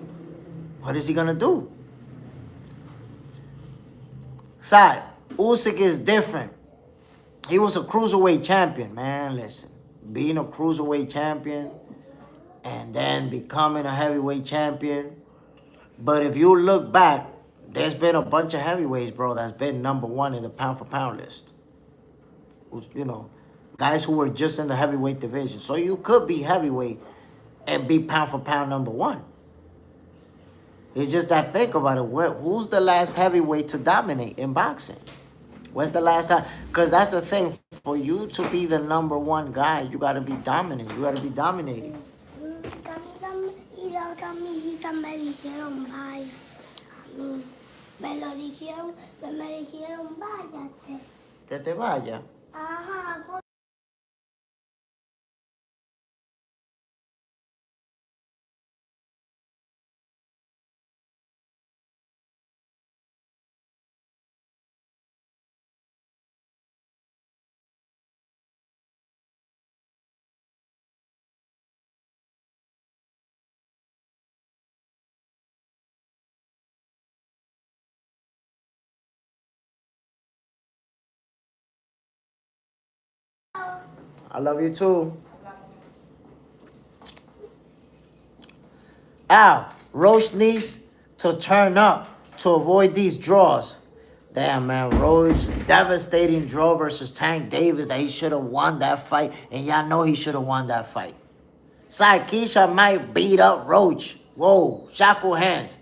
What is he gonna do? Side, Usyk is different. He was a cruiserweight champion, man. Listen, being a cruiserweight champion and then becoming a heavyweight champion. But if you look back, there's been a bunch of heavyweights, bro, that's been #1 in the pound-for-pound list. You know, guys who were just in the heavyweight division. So you could be heavyweight and be pound-for-pound #1. It's just that, think about it. Who's the last heavyweight to dominate in boxing? When's the last time? Because that's the thing. For you to be the #1 guy, you got to be dominant. You got to be dominating. Y la otra amiguita me dijeron, vaya. A mí me lo dijeron, me dijeron, váyate. Que te vaya. Ajá. I love you too. Al, Roach needs to turn up to avoid these draws. Damn, man, Roach, devastating draw versus Tank Davis that he should have won that fight, and y'all know he should have won that fight. Keisha might beat up Roach. Whoa, shackle hands.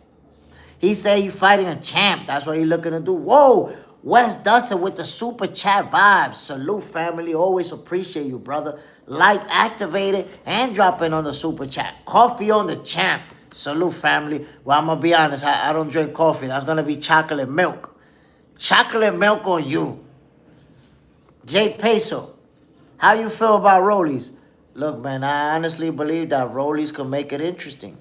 He say he fighting a champ. That's what he looking to do. Whoa, Wes Dustin with the super chat vibes. Salute, family. Always appreciate you, brother. Like, activated, and dropping on the super chat. Coffee on the champ. Salute, family. Well, I'm going to be honest. I don't drink coffee. That's going to be chocolate milk. Chocolate milk on you. Jay Peso, how you feel about Rollies? Look, man, I honestly believe that Rollies could make it interesting.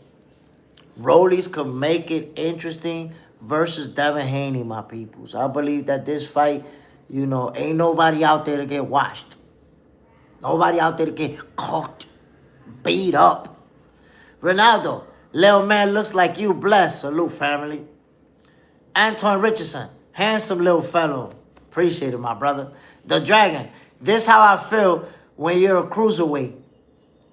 Rollies could make it interesting versus Devin Haney, my peoples. I believe that this fight, you know, ain't nobody out there to get washed. Nobody out there to get cooked, beat up. Ronaldo, little man looks like you, blessed. Salute, family. Anton Richardson, handsome little fellow. Appreciate it, my brother. The Dragon, this how I feel when you're a cruiserweight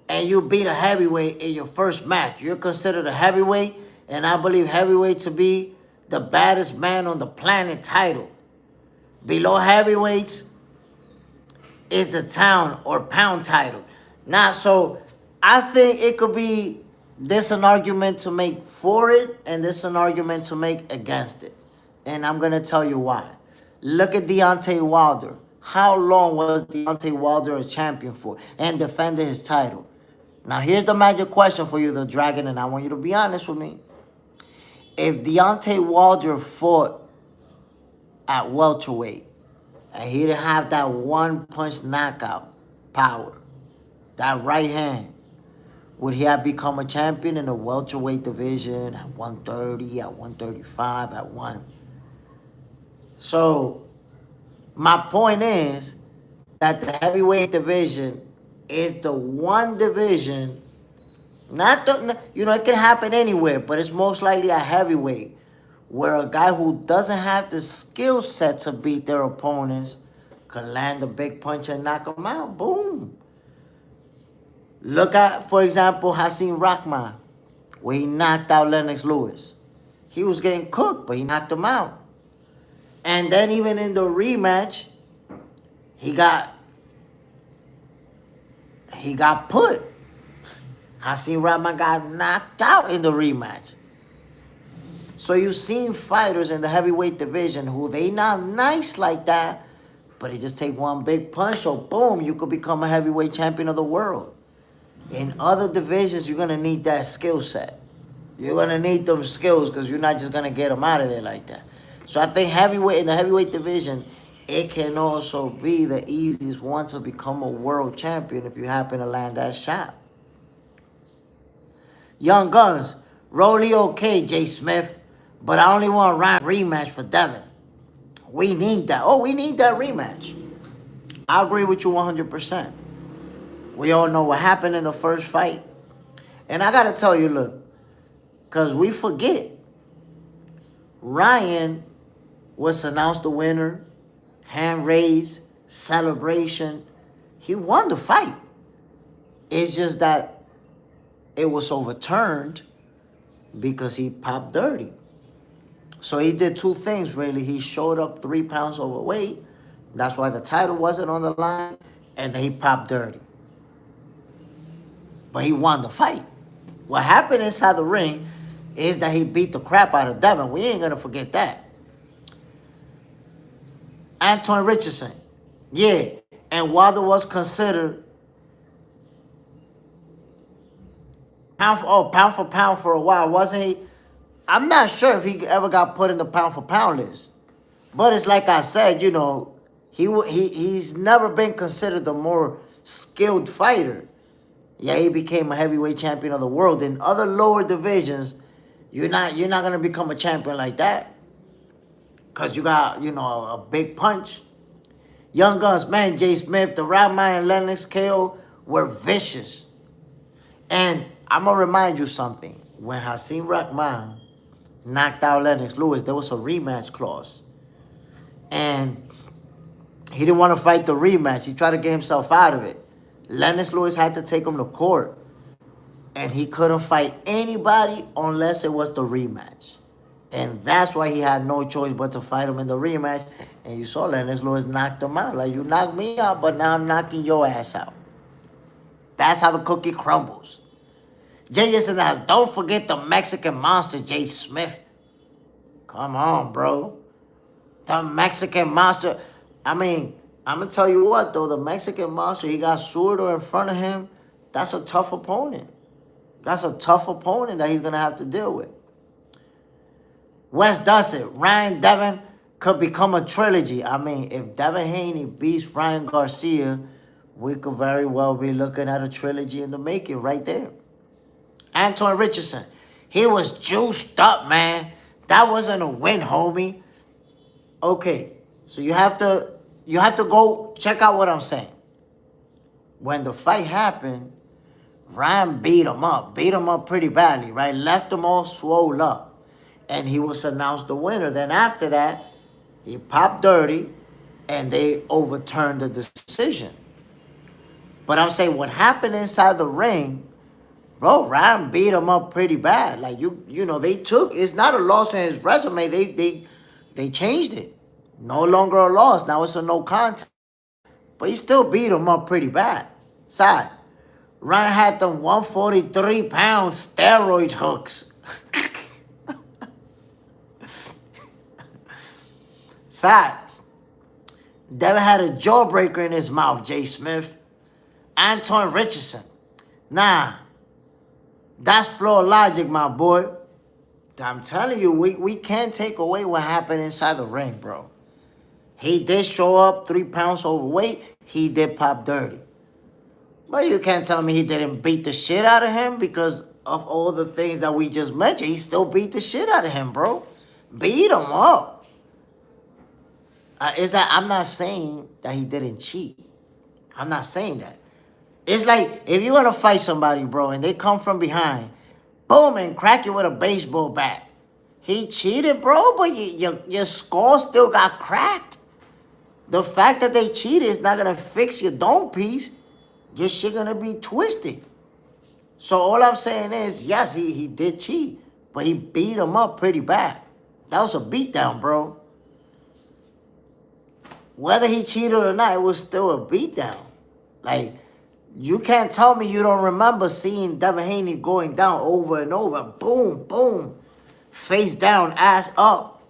and you beat a heavyweight in your first match. You're considered a heavyweight, and I believe heavyweight to be the baddest man on the planet title. Below heavyweights is the town or pound title. Now, so I think it could be this an argument to make for it, and this an argument to make against it. And I'm going to tell you why. Look at Deontay Wilder. How long was Deontay Wilder a champion for and defended his title? Now, here's the magic question for you, the Dragon, and I want you to be honest with me. If Deontay Wilder fought at welterweight and he didn't have that one-punch knockout power, that right hand, would he have become a champion in the welterweight division at 130, at 135, at 1? So, my point is that the heavyweight division is the one division, not the, you know, it can happen anywhere, but it's most likely a heavyweight where a guy who doesn't have the skill set to beat their opponents could land a big punch and knock them out. Boom. Look at, for example, Hasim Rahman, where he knocked out Lennox Lewis. He was getting cooked, but he knocked him out. And then even in the rematch, he got put. Hasim Rahman got knocked out in the rematch. So you've seen fighters in the heavyweight division who they not nice like that, but they just take one big punch, so boom, you could become a heavyweight champion of the world. In other divisions, you're going to need that skill set. You're going to need them skills because you're not just going to get them out of there like that. So I think heavyweight in the heavyweight division it can also be the easiest one to become a world champion if you happen to land that shot. Young Guns, Rolly okay, Jay Smith, but I only want a round rematch for Devin. We need that. Oh, we need that rematch. I agree with you 100%. We all know what happened in the first fight. And I got to tell you, look, because we forget. Ryan was announced the winner, hand raised, celebration. He won the fight. It's just that it was overturned because he popped dirty. So he did two things, really. He showed up 3 pounds overweight. That's why the title wasn't on the line. And then he popped dirty. But he won the fight. What happened inside the ring is that he beat the crap out of Devin. We ain't going to forget that. Anthony Richardson. Yeah. And Wilder was considered pound for pound for a while, wasn't he? I'm not sure if he ever got put in the pound for pound list. But it's like I said, you know, he's never been considered the more skilled fighter. Yeah, he became a heavyweight champion of the world. In other lower divisions, you're not gonna become a champion like that. Cause you got, you know, a big punch. Young Guns, man, Jay Smith, the Rahman and Lennox KO were vicious. And I'm gonna remind you something. When Hasim Rahman knocked out Lennox Lewis, there was a rematch clause. And he didn't want to fight the rematch. He tried to get himself out of it. Lennox Lewis had to take him to court. And he couldn't fight anybody unless it was the rematch. And that's why he had no choice but to fight him in the rematch. And you saw Lennox Lewis knocked him out. Like, you knocked me out, but now I'm knocking your ass out. That's how the cookie crumbles. Jay just says, don't forget the Mexican monster, Jay Smith. Come on, bro. The Mexican monster. I mean, I'm going to tell you what, though. The Mexican monster, he got Zudo in front of him. That's a tough opponent. That's a tough opponent that he's going to have to deal with. West does it. Ryan Devin could become a trilogy. I mean, if Devin Haney beats Ryan Garcia, we could very well be looking at a trilogy in the making right there. Anthony Richardson, he was juiced up, man. That wasn't a win, homie. Okay, so you have to go check out what I'm saying. When the fight happened, Ryan beat him up pretty badly, right? Left him all swole up. And he was announced the winner. Then after that, he popped dirty, and they overturned the decision. But I'm saying what happened inside the ring, bro, Ryan beat him up pretty bad. Like, you know, they took, it's not a loss in his resume. They changed it. No longer a loss. Now it's a no contest. But he still beat him up pretty bad. Side. Ryan had them 143-pound steroid hooks. Side. Devin had a jawbreaker in his mouth, Jay Smith. Anthony Richardson. Nah. That's floor logic, my boy. I'm telling you, we can't take away what happened inside the ring, bro. He did show up 3 pounds overweight. He did pop dirty. But you can't tell me he didn't beat the shit out of him because of all the things that we just mentioned. He still beat the shit out of him, bro. Beat him up. I'm not saying that he didn't cheat. I'm not saying that. It's like if you're going to fight somebody, bro, and they come from behind, boom, and crack you with a baseball bat. He cheated, bro, but your skull still got cracked. The fact that they cheated is not going to fix your dome piece. Your shit going to be twisted. So all I'm saying is, yes, he did cheat, but he beat him up pretty bad. That was a beatdown, bro. Whether he cheated or not, it was still a beatdown. Like, you can't tell me you don't remember seeing Devin Haney going down over and over. Boom, boom. Face down, ass up.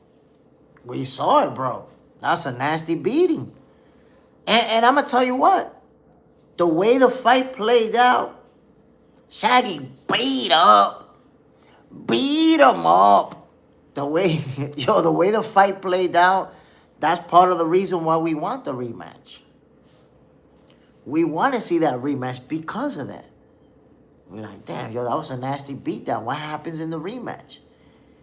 We saw it, bro. That's a nasty beating. And I'm going to tell you what. The way the fight played out, Shaggy beat up. Beat him up. The way the fight played out, That's part of the reason why we want the rematch. We want to see that rematch because of that. We're like, damn, yo, that was a nasty beatdown. What happens in the rematch?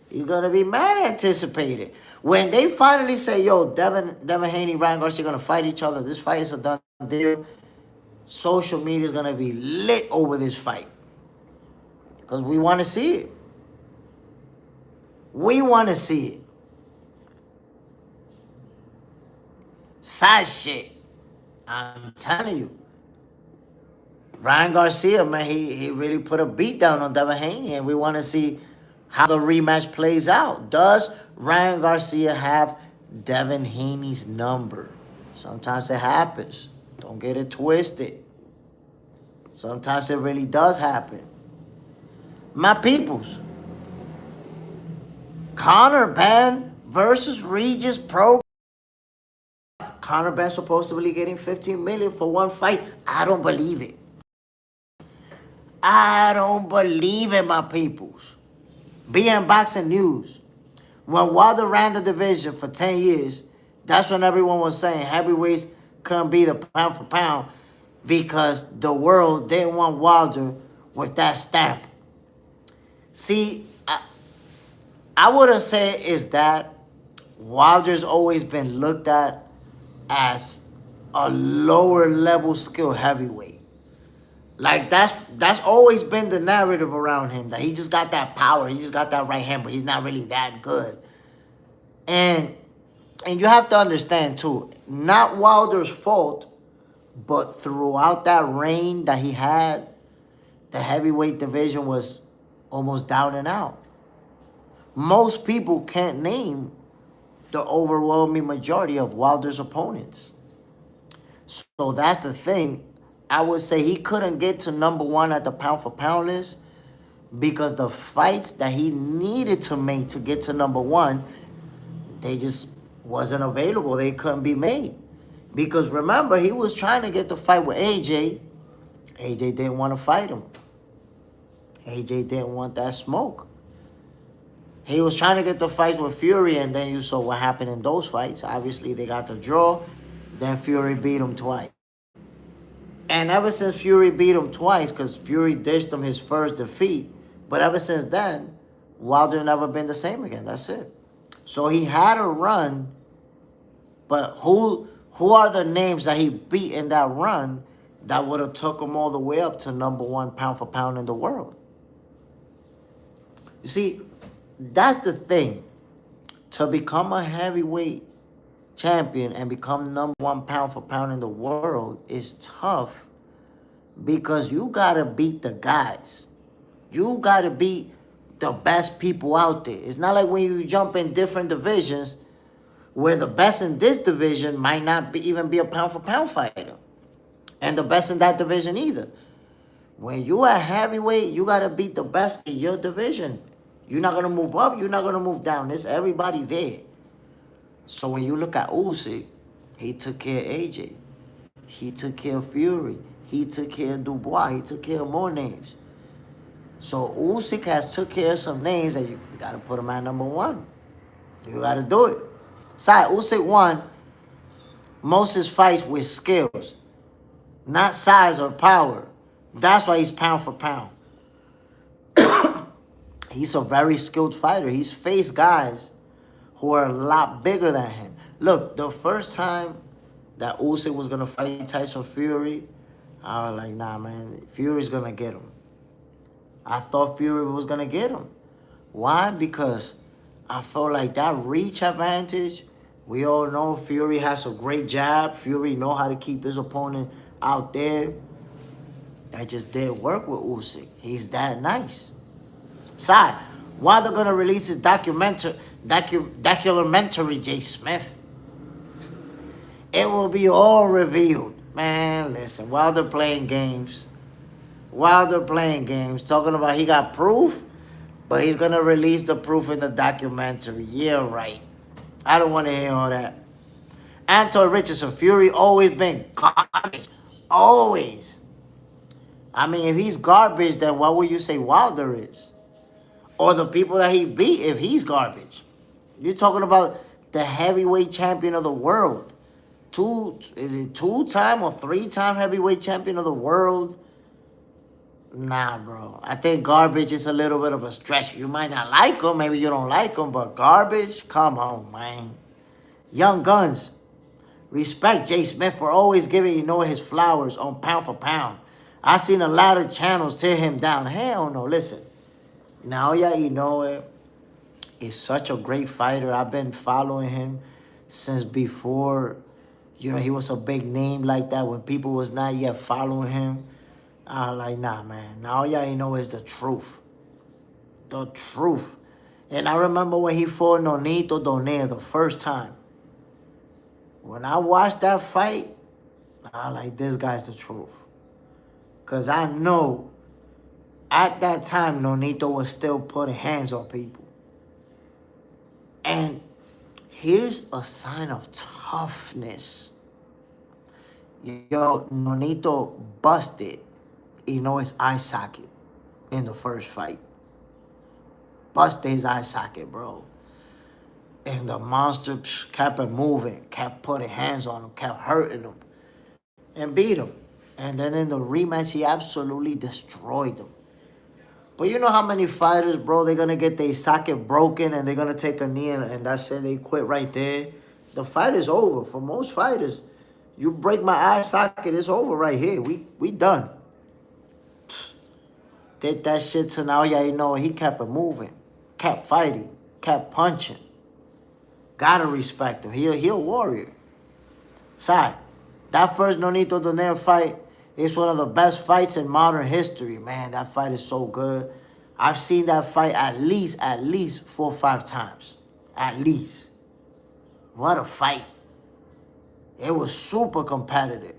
You're going to be mad anticipated. When they finally say, yo, Devin Haney, Ryan Garcia are going to fight each other. This fight is a done deal. Social media is going to be lit over this fight. Because we want to see it. We want to see it. Side shit. I'm telling you. Ryan Garcia, man, he really put a beat down on Devin Haney, and we want to see how the rematch plays out. Does Ryan Garcia have Devin Haney's number? Sometimes it happens. Don't get it twisted. Sometimes it really does happen. My peoples. Conor Ben versus Regis Pro. Conor Ben supposedly getting $15 million for one fight. I don't believe it. I don't believe it, my peoples. BM Boxing News. When Wilder ran the division for 10 years, that's when everyone was saying heavyweights couldn't be the pound for pound because the world didn't want Wilder with that stamp. See, I would have said is that Wilder's always been looked at as a lower level skill heavyweight. Like that's always been the narrative around him, that he just got that power, he just got that right hand, but he's not really that good. And you have to understand too, not Wilder's fault, but throughout that reign that he had, the heavyweight division was almost down and out. Most people can't name the overwhelming majority of Wilder's opponents. So that's the thing. I would say he couldn't get to number one at the pound for pound list because the fights that he needed to make to get to number one, they just wasn't available. They couldn't be made. Because remember, he was trying to get the fight with AJ. AJ didn't want to fight him. AJ didn't want that smoke. He was trying to get the fights with Fury, and then you saw what happened in those fights. Obviously, they got the draw. Then Fury beat him twice. And ever since Fury beat him twice, because Fury dished him his first defeat, but ever since then, Wilder never been the same again. That's it. So he had a run, but who are the names that he beat in that run that would have took him all the way up to number one pound for pound in the world? You see, that's the thing. To become a heavyweight champion and become number one pound for pound in the world is tough because you gotta beat the guys. You gotta beat the best people out there. It's not like when you jump in different divisions where the best in this division might not even be a pound for pound fighter, and the best in that division either. When you at heavyweight, you gotta beat the best in your division. You're not gonna move up, you're not gonna move down. There's everybody there. So when you look at Usyk, he took care of AJ. He took care of Fury. He took care of Dubois. He took care of more names. So Usyk has took care of some names that you got to put him at number one. You got to do it. Besides, Usyk won most of his fights with skills, not size or power. That's why he's pound for pound. He's a very skilled fighter. He's faced guys who are a lot bigger than him. Look, the first time that Usyk was going to fight Tyson Fury, I was like, nah, man, Fury's going to get him. I thought Fury was going to get him. Why? Because I felt like that reach advantage, we all know Fury has a great jab. Fury know how to keep his opponent out there. That just didn't work with Usyk. He's that nice. Side, why they're going to release his documentary, Jay Smith? It will be all revealed. Man, listen, while they're playing games, talking about he got proof, but he's going to release the proof in the documentary. Yeah, right. I don't want to hear all that. Anton Richardson, Fury always been garbage. Always. I mean, if he's garbage, then what would you say Wilder is? Or the people that he beat if he's garbage? You're talking about the heavyweight champion of the world. Two-time or three-time heavyweight champion of the world? Nah, bro. I think Garbage is a little bit of a stretch. You might not like him. Maybe you don't like him. But Garbage? Come on, man. Young Guns. Respect Jay Smith for always giving his flowers on pound for pound. I seen a lot of channels tear him down. Hell no. Listen. Naoya Inoue is such a great fighter. I've been following him since before, he was a big name like that when people was not yet following him. I was like, nah, man. Naoya Inoue is the truth. The truth. And I remember when he fought Nonito Donaire the first time. When I watched that fight, I was like, this guy's the truth. Because I know at that time, Nonito was still putting hands on people. And here's a sign of toughness. Yo, Nonito busted Inoue's eye socket in the first fight. Busted his eye socket, bro. And the monster kept it moving, kept putting hands on him, kept hurting him, and beat him. And then in the rematch, he absolutely destroyed him. But you know how many fighters, bro, they're going to get their socket broken and they're going to take a knee and that's it, they quit right there. The fight is over. For most fighters, you break my eye socket, it's over right here. We done. Did that shit to Naoya Inoue. He kept it moving, kept fighting, kept punching. Gotta respect him. He a warrior. Side, that first Nonito Donaire fight is one of the best fights in modern history. Man, that fight is so good. I've seen that fight at least 4 or 5 times. At least. What a fight. It was super competitive.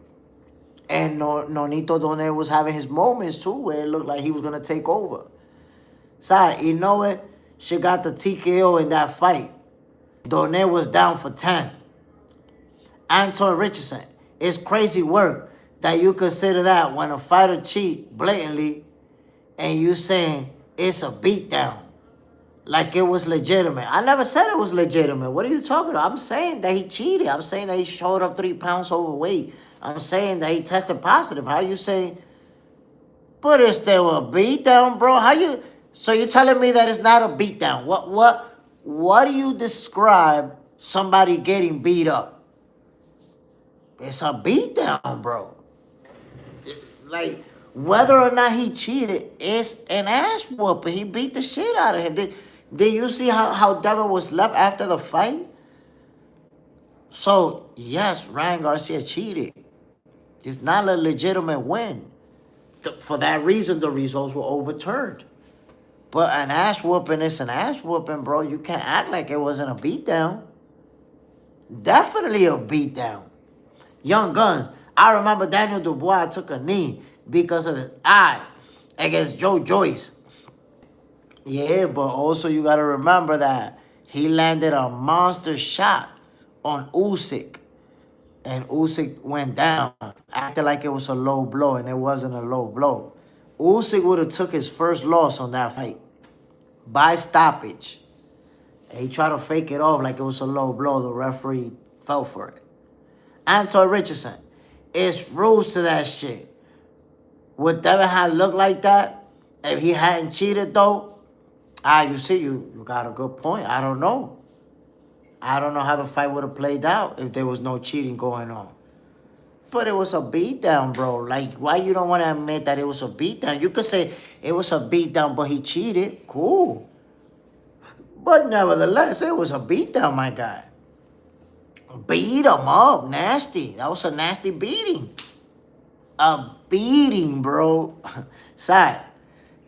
And Nonito Donaire was having his moments too where it looked like he was going to take over. Side, Inoue, she got the TKO in that fight. Donaire was down for 10. Anton Richardson, it's crazy work that you consider that when a fighter cheat blatantly and you saying it's a beatdown. Like it was legitimate. I never said it was legitimate. What are you talking about? I'm saying that he cheated. I'm saying that he showed up 3 pounds overweight. I'm saying that he tested positive. How you say, but it's still a beatdown, bro? So you're telling me that it's not a beatdown. What do you describe somebody getting beat up? It's a beatdown, bro. Like, whether or not he cheated, it's an ass whooping. He beat the shit out of him. Did you see how Devin was left after the fight? So, yes, Ryan Garcia cheated. It's not a legitimate win. For that reason, the results were overturned. But an ass whooping is an ass whooping, bro. You can't act like it wasn't a beatdown. Definitely a beatdown. Young Guns. I remember Daniel Dubois took a knee because of his eye against Joe Joyce. Yeah, but also you got to remember that he landed a monster shot on Usyk. And Usyk went down, acted like it was a low blow, and it wasn't a low blow. Usyk would have took his first loss on that fight by stoppage. And he tried to fake it off like it was a low blow. The referee fell for it. Anton Richardson, it's rules to that shit. Would Devin have looked like that if he hadn't cheated, though? You see, you got a good point. I don't know. I don't know how the fight would have played out if there was no cheating going on. But it was a beatdown, bro. Like, why you don't want to admit that it was a beatdown? You could say it was a beatdown, but he cheated. Cool. But nevertheless, it was a beatdown, my guy. Beat him up. Nasty. That was a nasty beating. A beating, bro. Sad.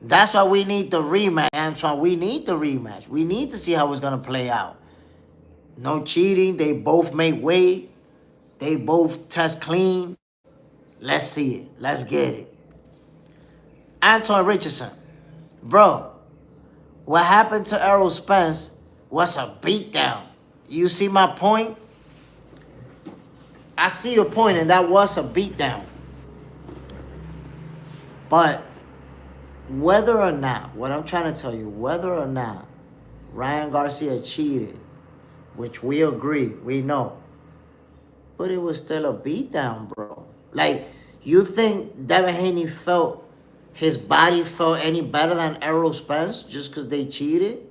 That's why we need the rematch, Antoine. We need the rematch. We need to see how it's going to play out. No cheating. They both make weight. They both test clean. Let's see it. Let's get it. Anton Richardson. Bro, what happened to Errol Spence was a beatdown. You see my point? I see your point, and that was a beatdown. But whether or not, what I'm trying to tell you, whether or not Ryan Garcia cheated, which we agree, we know. But it was still a beatdown, bro. Like, you think Devin Haney his body felt any better than Errol Spence just because they cheated?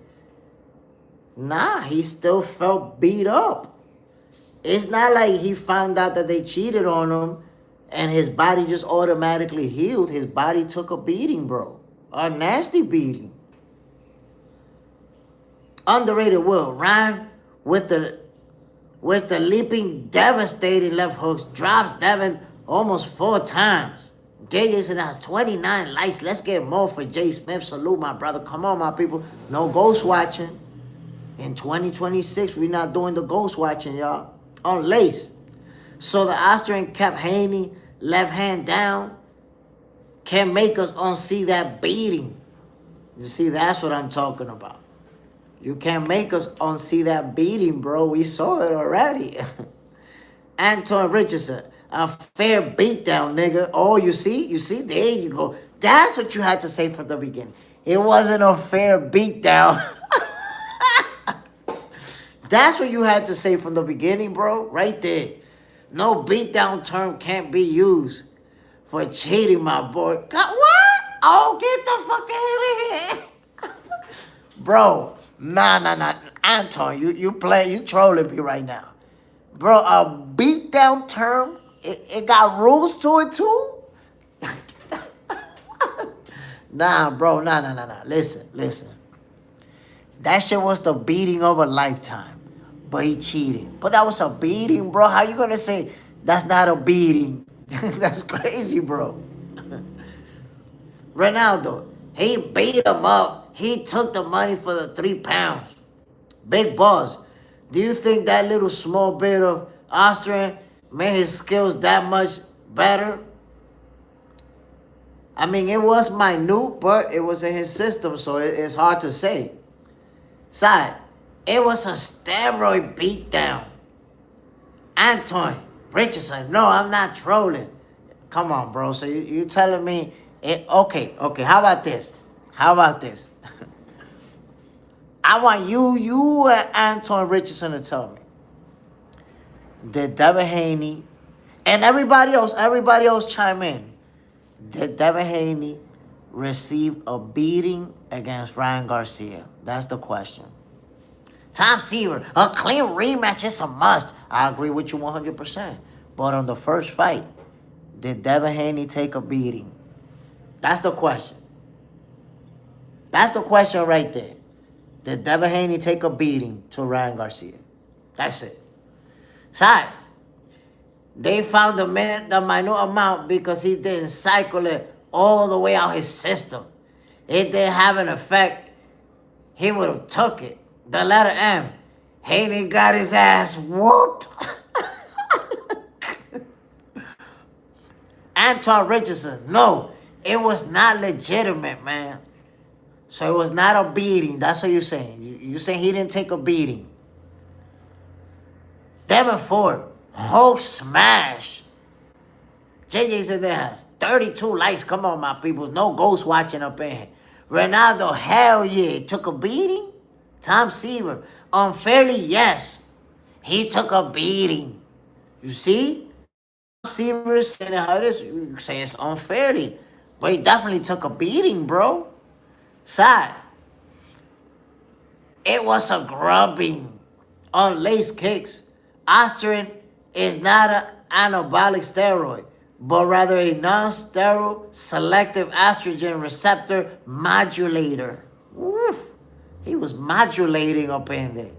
Nah, he still felt beat up. It's not like he found out that they cheated on him and his body just automatically healed. His body took a beating, bro. A nasty beating. Underrated Will. Ryan with the leaping, devastating left hooks drops Devin almost 4 times. JJ said that's 29 likes. Let's get more for Jay Smith. Salute, my brother. Come on, my people. No ghost watching. In 2026, we're not doing the ghost watching, y'all. On lace. So the Austrian kept Haney left hand down. Can make us unsee that beating. You see, that's what I'm talking about. You can't make us unsee that beating, bro. We saw it already. Anton Richardson, a fair beatdown, nigga. Oh, you see? There you go. That's what you had to say from the beginning. It wasn't a fair beatdown. That's what you had to say from the beginning, bro. Right there. No beatdown term can't be used for cheating, my boy. God, what? Oh, get the fuck out of here. Bro, nah. Anton, you trolling me right now. Bro, a beatdown term, it got rules to it too? Nah, bro, nah. Listen. That shit was the beating of a lifetime. But he cheated. But that was a beating, bro. How you gonna say that's not a beating? That's crazy, bro. Ronaldo, he beat him up. He took the money for the 3 pounds. Big boss. Do you think that little small bit of Austrian made his skills that much better? I mean, it was minute, but it was in his system, so it's hard to say. Side, it was a steroid beatdown. Anton Richardson, no, I'm not trolling. Come on, bro. So you telling me, okay, how about this? I want you and Anton Richardson to tell me. Did Devin Haney, and everybody else chime in. Did Devin Haney receive a beating against Ryan Garcia? That's the question. Tom Seaver, a clean rematch is a must. I agree with you 100%. But on the first fight, did Devin Haney take a beating? That's the question. That's the question right there. Did Devin Haney take a beating to Ryan Garcia? That's it. Side, they found the minute amount because he didn't cycle it all the way out his system. It didn't have an effect. He would have took it. The letter M. Haney got his ass whooped. Anton Richardson, no, it was not legitimate, man. So it was not a beating. That's what you're saying. You're saying he didn't take a beating. Devin Ford, Hulk smash. JJ said that has 32 likes. Come on, my people. No ghost watching up in here. Ronaldo, hell yeah, took a beating. Tom Seaver, unfairly, yes. He took a beating. You see? Tom Seaver is saying how this, you say it's unfairly. But he definitely took a beating, bro. Side. It was a grubbing on lace kicks. Austrian is not an anabolic steroid, but rather a non-steroid selective estrogen receptor modulator. Woof. He was modulating up in there.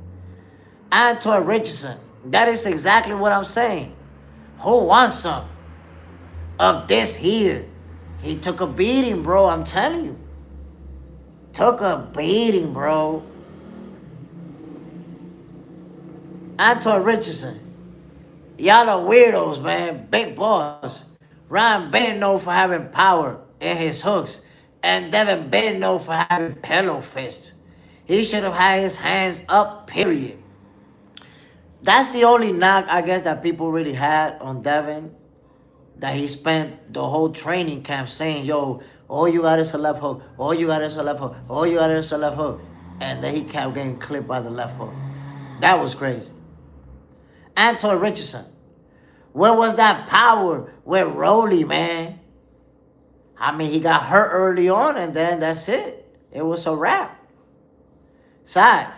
Anton Richardson, that is exactly what I'm saying. Who wants some of this here? He took a beating, bro, I'm telling you. Took a beating, bro. Anton Richardson, y'all are weirdos, man. Big boss. Ryan been known for having power in his hooks, and Devin been known for having pillow fists. He should have had his hands up, period. That's the only knock, I guess, that people really had on Devin. That he spent the whole training camp saying, yo, all you got is a left hook. All you got is a left hook. All you got is a left hook. And then he kept getting clipped by the left hook. That was crazy. Anton Richardson. Where was that power with Rolly, man? I mean, he got hurt early on, and then that's it. It was a wrap. Side.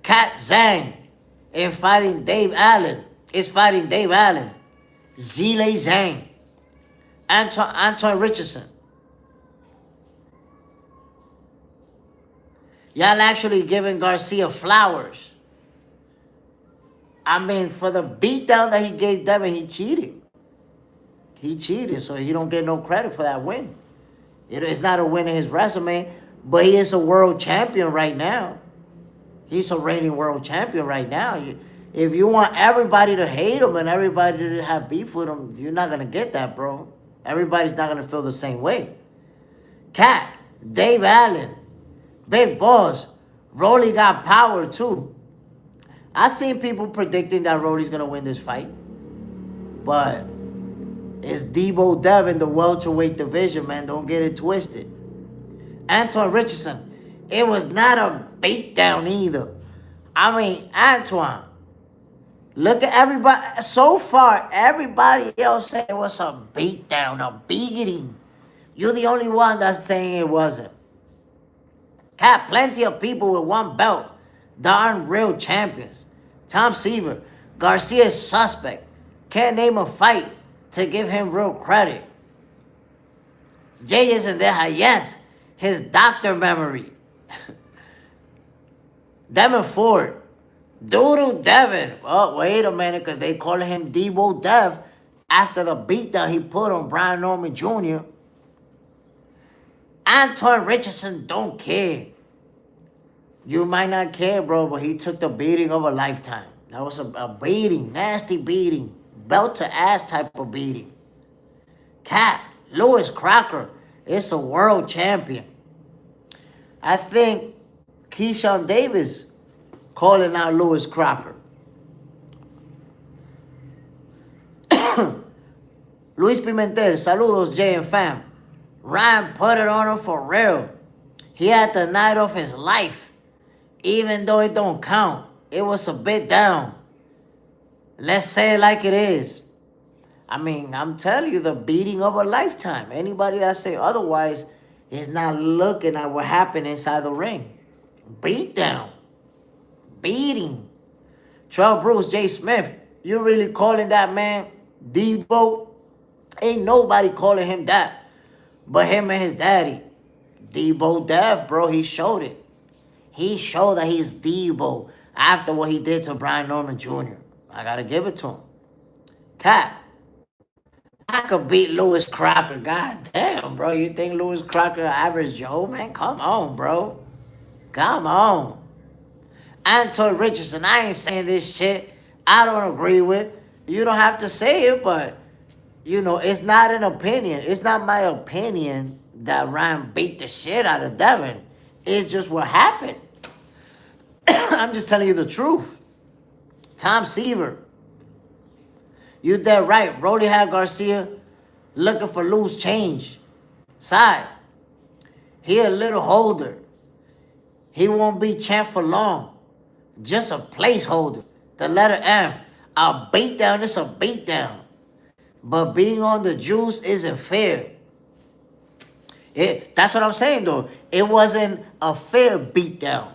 Kat Zhang is fighting Dave Allen. Zile Zhang. Anton Richardson. Y'all actually giving Garcia flowers. I mean, for the beatdown that he gave Devin, he cheated. He cheated, so he don't get no credit for that win. It's not a win in his resume, but he is a world champion right now. He's a reigning world champion right now. If you want everybody to hate him and everybody to have beef with him, you're not going to get that, bro. Everybody's not going to feel the same way. Cat, Dave Allen, Big Boss, Rolly got power too. I seen people predicting that Rolly's going to win this fight. But it's Debo Dev in the welterweight division, man. Don't get it twisted. Anton Richardson, it was not a beatdown either. I mean, Antoine, look at everybody. So far, everybody else said it was a beatdown, a beating. You're the only one that's saying it wasn't. Got plenty of people with one belt that aren't real champions. Tom Seaver, Garcia is suspect. Can't name a fight to give him real credit. Jay isn't there. Yes, his doctor memory. Devin Ford. Doodle Devin. Oh, wait a minute, because they call him Debo Dev after the beatdown he put on Brian Norman Jr. Anton Richardson don't care. You might not care, bro, but he took the beating of a lifetime. That was a beating, nasty beating. Belt to ass type of beating. Cat, Lewis Crocker is a world champion. I think Keyshawn Davis calling out Lewis Crocker. Luis Pimentel, saludos, Jay and fam. Ryan put it on him for real. He had the night of his life. Even though it don't count, it was a bit down. Let's say it like it is. I mean, I'm telling you, the beating of a lifetime. Anybody that say otherwise is not looking at what happened inside the ring. Beat down. Beating. Trell Bruce, Jay Smith, you really calling that man Debo? Ain't nobody calling him that but him and his daddy. Debo Dev, bro, he showed it. He showed that he's Debo after what he did to Brian Norman Jr. I gotta give it to him. Cat, I could beat Lewis Crocker. God damn, bro. You think Lewis Crocker average Joe, man? Come on, bro. Come on. Anton Richardson, I ain't saying this shit I don't agree with. You don't have to say it, but, you know, it's not an opinion. It's not my opinion that Ryan beat the shit out of Devin. It's just what happened. I'm just telling you the truth. Tom Seaver. You dead right. Rolly had Garcia looking for loose change. Side. He a little holder. He won't be champ for long. Just a placeholder. The letter M. A beatdown is a beatdown. But being on the juice isn't fair. That's what I'm saying, though. It wasn't a fair beatdown.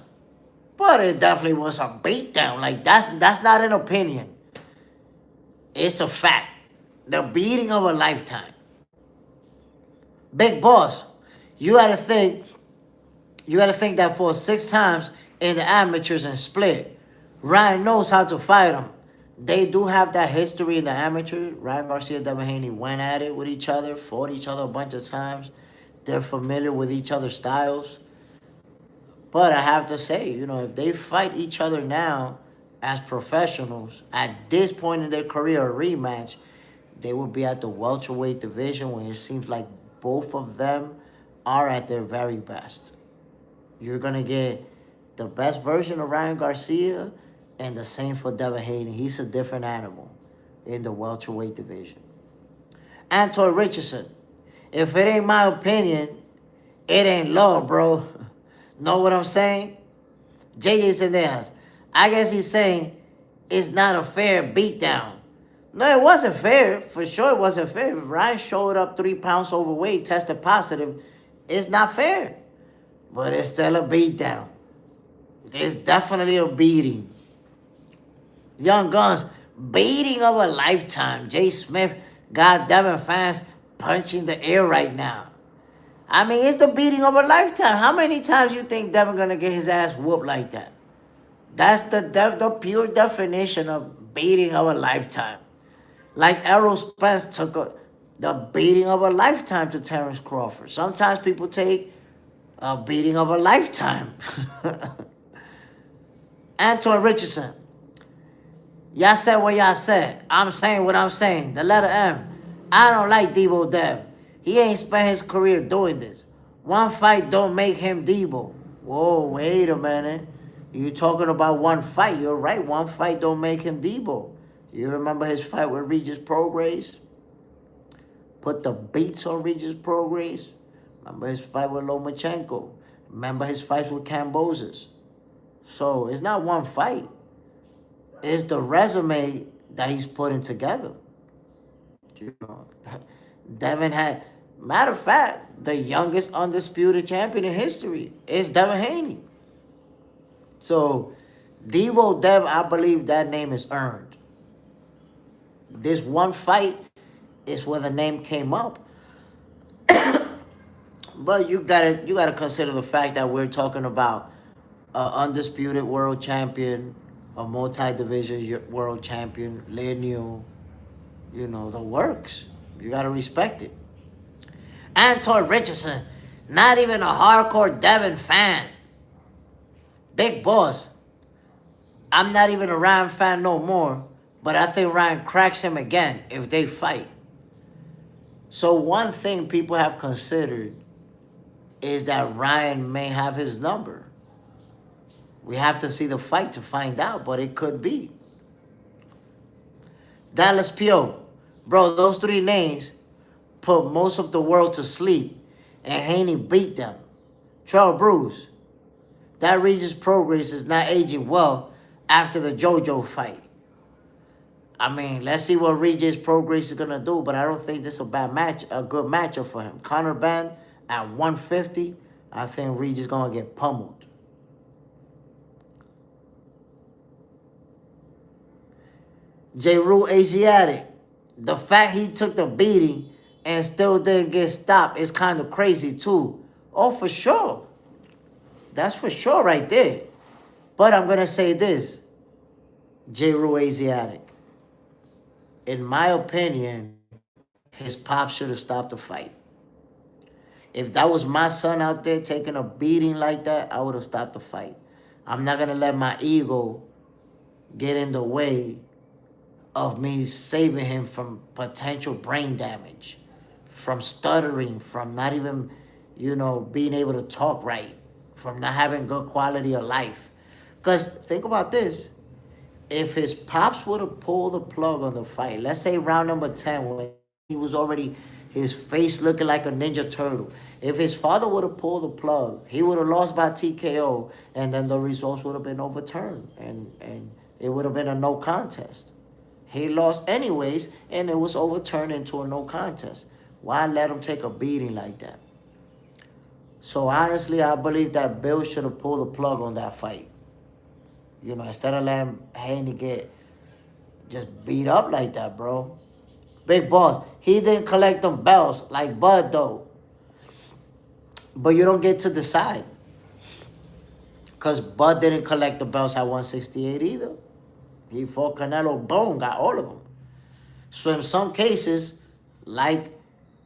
But it definitely was a beatdown. Like, that's not an opinion. It's a fact. The beating of a lifetime. Big Boss, you gotta think that for 6 times in the amateurs and split, Ryan knows how to fight him. They do have that history in the amateur. Ryan Garcia, Devin Haney went at it with each other, fought each other a bunch of times. They're familiar with each other's styles. But I have to say, you know, if they fight each other now as professionals, at this point in their career, a rematch, they will be at the welterweight division when it seems like both of them are at their very best. You're going to get the best version of Ryan Garcia and the same for Devin Haney. He's a different animal in the welterweight division. Anton Richardson. If it ain't my opinion, it ain't law, bro. Know what I'm saying? Jay Cendejas. I guess he's saying it's not a fair beatdown. No, it wasn't fair. For sure, it wasn't fair. If Ryan showed up 3 pounds overweight, tested positive, it's not fair. But it's still a beatdown. There's definitely a beating. Young Guns, beating of a lifetime. Jay Smith got Devin fans punching the air right now. I mean, it's the beating of a lifetime. How many times you think Devin gonna get his ass whooped like that? That's the pure definition of beating of a lifetime. Like Errol Spence took the beating of a lifetime to Terrence Crawford. Sometimes people take a beating of a lifetime. Anton Richardson. Y'all said what y'all said. I'm saying what I'm saying. The letter M. I don't like Debo Dev. He ain't spent his career doing this. One fight don't make him Debo. Whoa, wait a minute. You talking about one fight. You're right. One fight don't make him Debo. You remember his fight with Regis Prograis? Put the beats on Regis Prograis. Remember his fight with Lomachenko. Remember his fights with Cambozas. So it's not one fight. It's the resume that he's putting together. You know, Devin had, matter of fact, the youngest undisputed champion in history is Devin Haney. So, Debo Dev, I believe that name is earned. This one fight is where the name came up. But you gotta consider the fact that we're talking about an undisputed world champion, a multi-division world champion, lineal, you know, the works. You gotta respect it. Anton Richardson, not even a hardcore Devin fan. Big Boss. I'm not even a Ryan fan no more, but I think Ryan cracks him again if they fight. So one thing people have considered is that Ryan may have his number. We have to see the fight to find out, but it could be. Dallas Pio. Bro, those 3 names put most of the world to sleep, and Haney beat them. Trell Bruce. That Regis Prograis is not aging well after the JoJo fight. I mean, let's see what Regis Prograis is going to do, but I don't think this is a good matchup for him. Conor Benn at 150, I think Regis is going to get pummeled. J. Rule Asiatic. The fact he took the beating and still didn't get stopped is kind of crazy too. Oh, for sure. That's for sure right there. But I'm going to say this. J. Rule Asiatic. In my opinion, his pop should have stopped the fight. If that was my son out there taking a beating like that, I would have stopped the fight. I'm not going to let my ego get in the way of me saving him from potential brain damage, from stuttering, from not even, you know, being able to talk right, from not having good quality of life. Because think about this. If his pops would have pulled the plug on the fight, let's say round number 10, when he was already, his face looking like a Ninja Turtle. If his father would have pulled the plug, he would have lost by TKO, and then the results would have been overturned, and it would have been a no contest. He lost anyways, and it was overturned into a no contest. Why let him take a beating like that? So honestly, I believe that Bill should have pulled the plug on that fight. You know, instead of letting Haney get just beat up like that, bro. Big Boss, he didn't collect them belts like Bud, though. But you don't get to decide. Because Bud didn't collect the belts at 168 either. He fought Canelo, boom, got all of them. So in some cases, like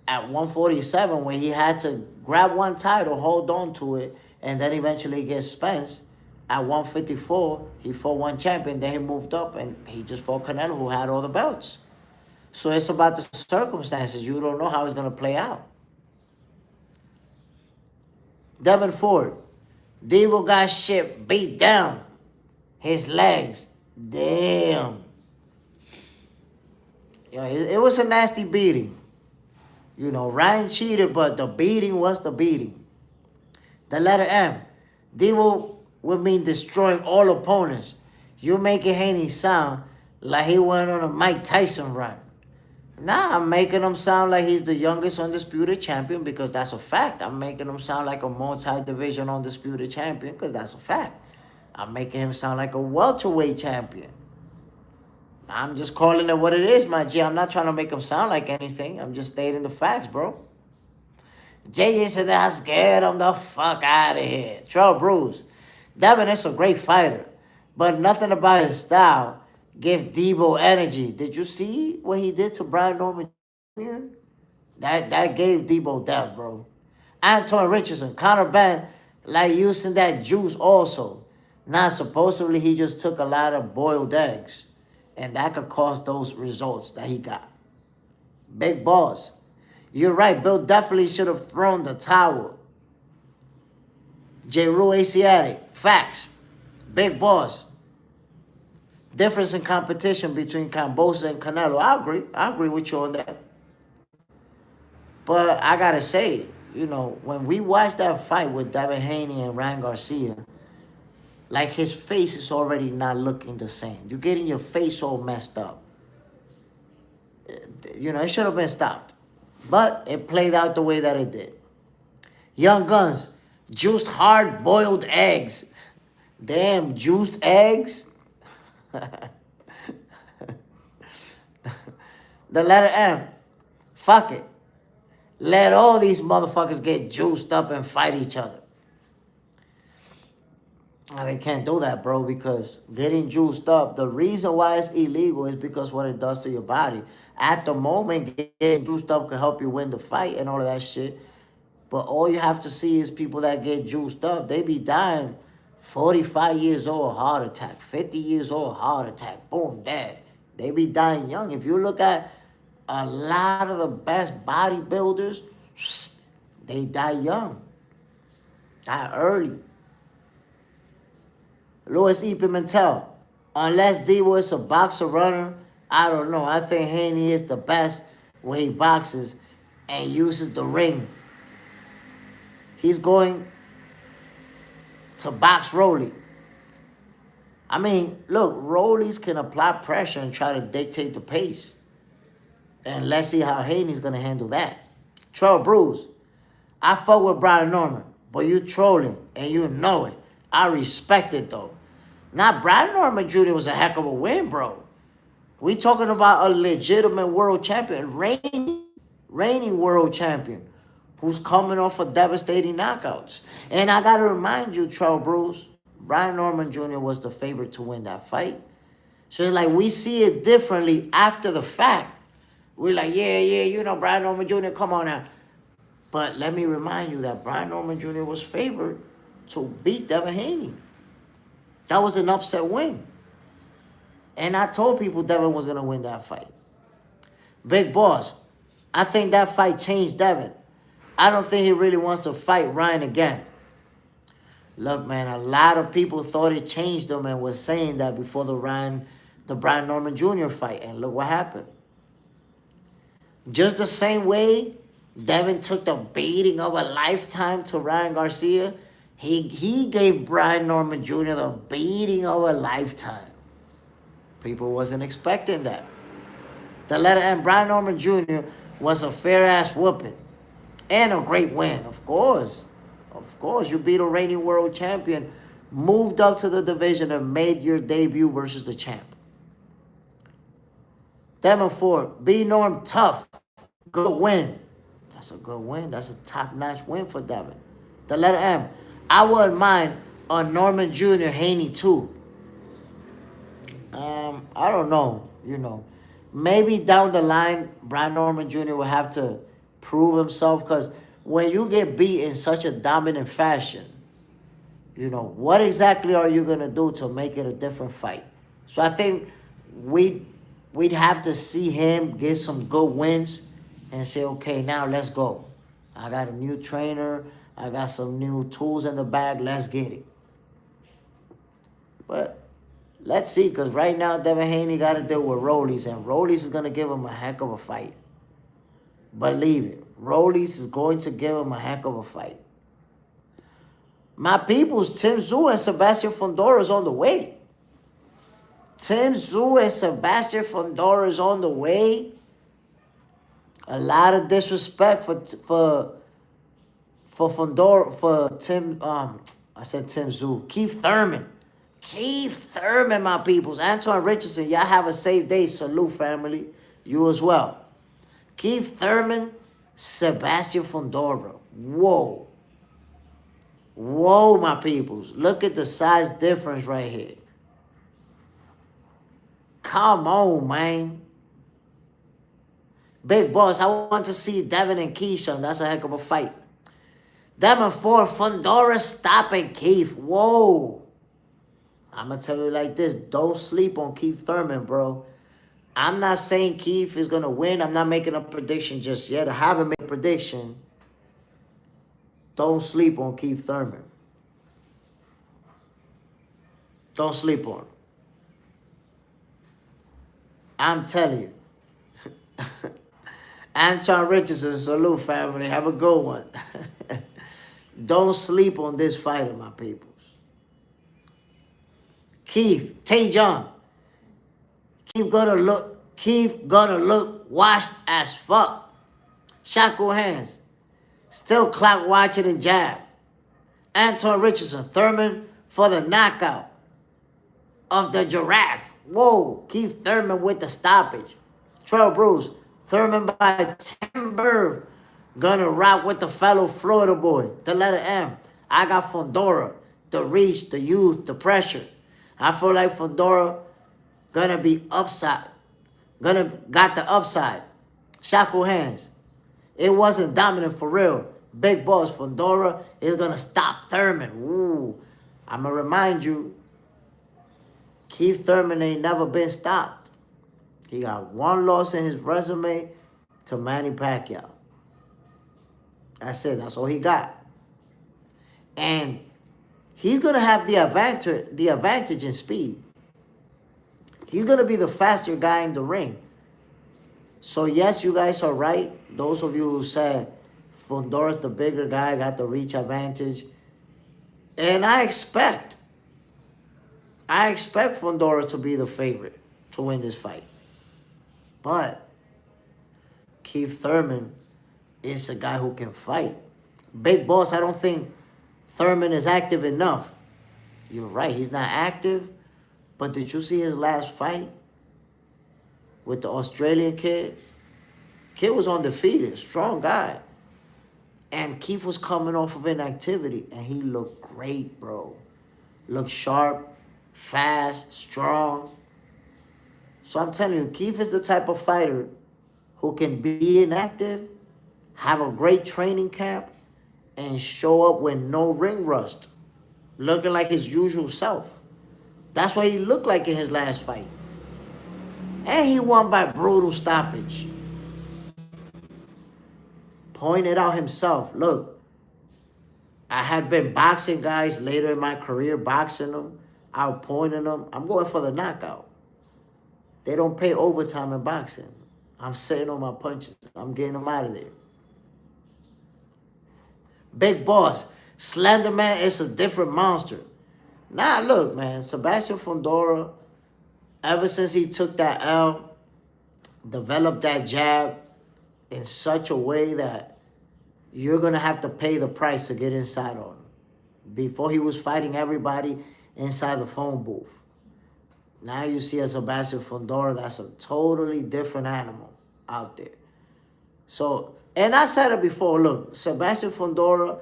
at 147, when he had to grab one title, hold on to it, and then eventually get Spence, at 154, he fought one champion, then he moved up, and he just fought Canelo, who had all the belts. So it's about the circumstances. You don't know how it's going to play out. Devin Ford. Debo got shit beat down. His legs. Damn. You know, it was a nasty beating. You know, Ryan cheated, but the beating was the beating. The letter M. Debo would mean destroying all opponents. You making Haney sound like he went on a Mike Tyson run. Nah, I'm making him sound like he's the youngest undisputed champion because that's a fact. I'm making him sound like a multi-division undisputed champion because that's a fact. I'm making him sound like a welterweight champion. I'm just calling it what it is, my G. I'm not trying to make him sound like anything. I'm just stating the facts, bro. JJ said that I scared him the fuck out of here. Trouble Bruce. Devin is a great fighter, but nothing about his style give Debo energy. Did you see what he did to Brian Norman Jr.? That gave Debo depth, bro. Anton Richardson, Conor Ben, like using that juice also. Now, supposedly he just took a lot of boiled eggs, and that could cause those results that he got. Big boss. You're right, Bill definitely should have thrown the towel. J. Rue Asiatic, facts. Big boss. Difference in competition between Barboza and Canelo. I agree with you on that. But I gotta say, you know, when we watched that fight with Devin Haney and Ryan Garcia, like his face is already not looking the same. You're getting your face all messed up. You know, it should have been stopped. But it played out the way that it did. Young Guns, juiced hard-boiled eggs. Damn, juiced eggs? The letter M. Fuck it. Let all these motherfuckers get juiced up and fight each other. They can't do that, bro, because getting juiced up, the reason why it's illegal is because what it does to your body. At the moment, getting juiced up can help you win the fight and all of that shit. But all you have to see is people that get juiced up, they be dying 45 years old, heart attack, 50 years old, heart attack, boom, dead. They be dying young. If you look at a lot of the best bodybuilders, they die young, die early. Louis E. Pimentel, unless Debo is a boxer runner, I don't know. I think Haney is the best when he boxes and uses the ring. He's going to box Rolly. I mean, look, Rollies can apply pressure and try to dictate the pace. And let's see how Haney's going to handle that. Troll Bruce, I fuck with Brian Norman, but you trolling and you know it. I respect it, though. Now, Brian Norman Jr. was a heck of a win, bro. We talking about a legitimate world champion, reigning world champion, who's coming off of devastating knockouts. And I got to remind you, Troll Bruce, Brian Norman Jr. was the favorite to win that fight. So it's like we see it differently after the fact. We're like, yeah, you know, Brian Norman Jr., come on now. But let me remind you that Brian Norman Jr. was favored to beat Devin Haney. That was an upset win. And I told people Devin was going to win that fight. Big Boss, I think that fight changed Devin. I don't think he really wants to fight Ryan again. Look, man, a lot of people thought it changed him and was saying that before the Brian Norman Jr. fight. And look what happened. Just the same way Devin took the beating of a lifetime to Ryan Garcia, he gave Brian Norman Jr. the beating of a lifetime. People wasn't expecting that. The letter M, Brian Norman Jr. was a fair-ass whooping and a great win, of course. Of course, you beat a reigning world champion, moved up to the division, and made your debut versus the champ. Devin Ford, B Norm tough, good win. That's a good win. That's a top-notch win for Devin. The letter M, I wouldn't mind a Norman Jr. Haney too. I don't know, you know. Maybe down the line, Brian Norman Jr. will have to prove himself because when you get beat in such a dominant fashion, you know, what exactly are you going to do to make it a different fight? So I think we'd have to see him get some good wins and say, okay, now let's go. I got a new trainer. I got some new tools in the bag. Let's get it. But let's see, because right now Devin Haney got to deal with Rollies, and Rollies is going to give him a heck of a fight. Believe it. Rollies is going to give him a heck of a fight. My peoples, Tim Tszyu and Sebastian Fundora is on the way. Tim Tszyu and Sebastian Fundora is on the way. A lot of disrespect for Fundora, for Tim, I said Tim Tszyu. Keith Thurman. Keith Thurman, my peoples. Antoine Richardson, y'all have a safe day. Salute, family. You as well. Keith Thurman, Sebastian Fundora. Whoa. Whoa, my peoples. Look at the size difference right here. Come on, man. Big boss, I want to see Devin and Keyshawn. That's a heck of a fight. Devin Ford, Fundora stopping Keith. Whoa. I'm going to tell you like this. Don't sleep on Keith Thurman, bro. I'm not saying Keith is going to win. I'm not making a prediction just yet. I haven't made a prediction. Don't sleep on Keith Thurman. Don't sleep on him. I'm telling you. Anton Richardson, salute, family. Have a good one. Don't sleep on this fighter, my peoples. Keith, Tay John. Keith gonna look washed as fuck. Shackle hands. Still clock watching and jab. Anton Richardson, Thurman for the knockout of the giraffe. Whoa, Keith Thurman with the stoppage. Trail Bruce, Thurman by timber. Gonna rock with the fellow Florida boy, the letter M. I got Fundora, the reach, the youth, the pressure. I feel like Fundora gonna be upside. Got the upside. Shackle hands. It wasn't dominant for real. Big boss Fundora is gonna stop Thurman. Ooh. I'ma remind you, Keith Thurman ain't never been stopped. He got one loss in his resume to Manny Pacquiao. That's it. That's all he got. And he's going to have the advantage in speed. He's going to be the faster guy in the ring. So, yes, you guys are right. Those of you who said Fundora's the bigger guy, got the reach advantage. And I expect Fundora to be the favorite to win this fight. But Keith Thurman is a guy who can fight. Big boss, I don't think Thurman is active enough. You're right, he's not active. But did you see his last fight with the Australian kid? Kid was undefeated, strong guy. And Keith was coming off of inactivity, and he looked great, bro. Looked sharp, fast, strong. So I'm telling you, Keith is the type of fighter who can be inactive, have a great training camp, and show up with no ring rust, looking like his usual self. That's what he looked like in his last fight. And he won by brutal stoppage. Pointed out himself, look, I had been boxing guys later in my career, boxing them, outpointing them. I'm going for the knockout. They don't pay overtime in boxing. I'm sitting on my punches. I'm getting them out of there. Big boss, Slender Man is a different monster. Nah, look, man, Sebastian Fundora, ever since he took that L, developed that jab in such a way that you're going to have to pay the price to get inside on him. Before he was fighting everybody inside the phone booth. Now you see a Sebastian Fundora that's a totally different animal out there. So, and I said it before, look, Sebastian Fundora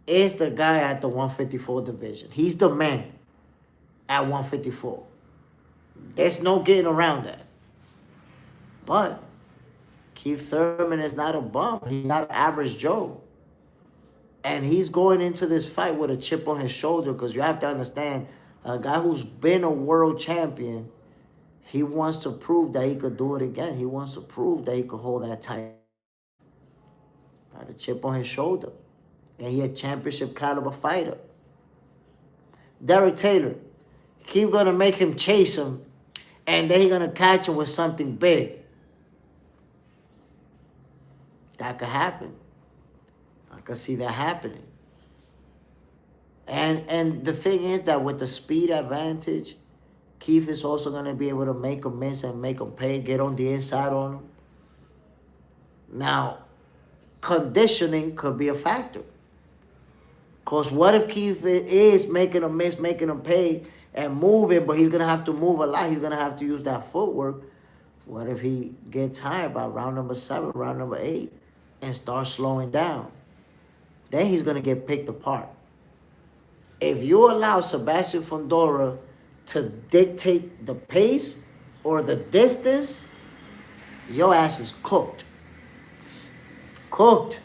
is the guy at the 154 division. He's the man at 154. There's no getting around that. But Keith Thurman is not a bum. He's not an average Joe. And he's going into this fight with a chip on his shoulder because you have to understand, a guy who's been a world champion, he wants to prove that he could do it again. He wants to prove that he could hold that title. Got a chip on his shoulder. And he a championship caliber fighter. Derek Taylor, keep going to make him chase him, and then he's going to catch him with something big. That could happen. I could see that happening. And the thing is that with the speed advantage, Keith is also going to be able to make him miss and make him pay, get on the inside on him. Now, conditioning could be a factor. Because what if Keith is making him miss, making him pay, and moving, but he's going to have to move a lot. He's going to have to use that footwork. What if he gets tired by round number 7, round number 8, and starts slowing down? Then he's going to get picked apart. If you allow Sebastian Fundora to dictate the pace or the distance, your ass is cooked. Cooked.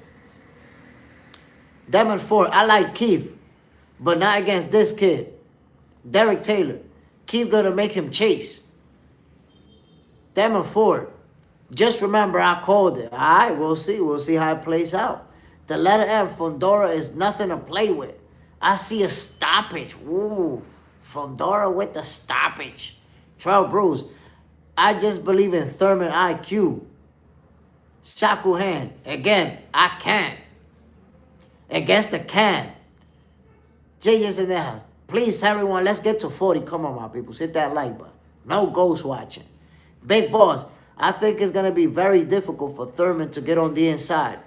Demon Ford, I like Keith, but not against this kid. Derek Taylor, Keith gonna make him chase. Demon Ford, just remember I called it. All right, we'll see. We'll see how it plays out. The letter M, Fundora, is nothing to play with. I see a stoppage. Ooh, Fundora with the stoppage. Trail Bruce, I just believe in Thurman IQ. Shaku hand, again, I can't. Against the can. JJ's in the house. Please, everyone, let's get to 40. Come on, my people. Hit that like button. No ghost watching. Big boss, I think it's going to be very difficult for Thurman to get on the inside.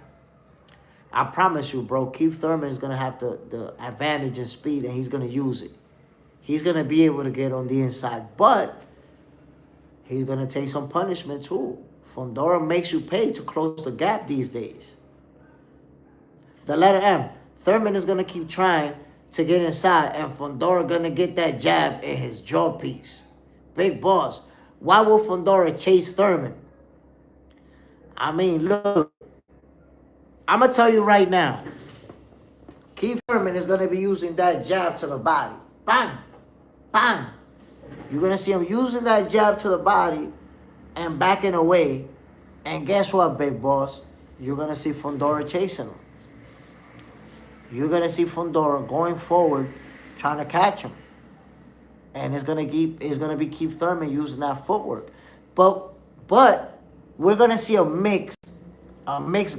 I promise you, bro, Keith Thurman is going to have the advantage in speed, and he's going to use it. He's going to be able to get on the inside, but he's going to take some punishment, too. Fundora makes you pay to close the gap these days. The letter M, Thurman is going to keep trying to get inside, and Fundora going to get that jab in his jaw piece. Big boss, why will Fundora chase Thurman? I mean, look, I'm going to tell you right now, Keith Thurman is going to be using that jab to the body. Bang, bang. You're going to see him using that jab to the body and backing away. And guess what, big boss? You're going to see Fundora chasing him. You're going to see Fundora going forward, trying to catch him. And it's going to be Keith Thurman using that footwork. But we're going to see a mixed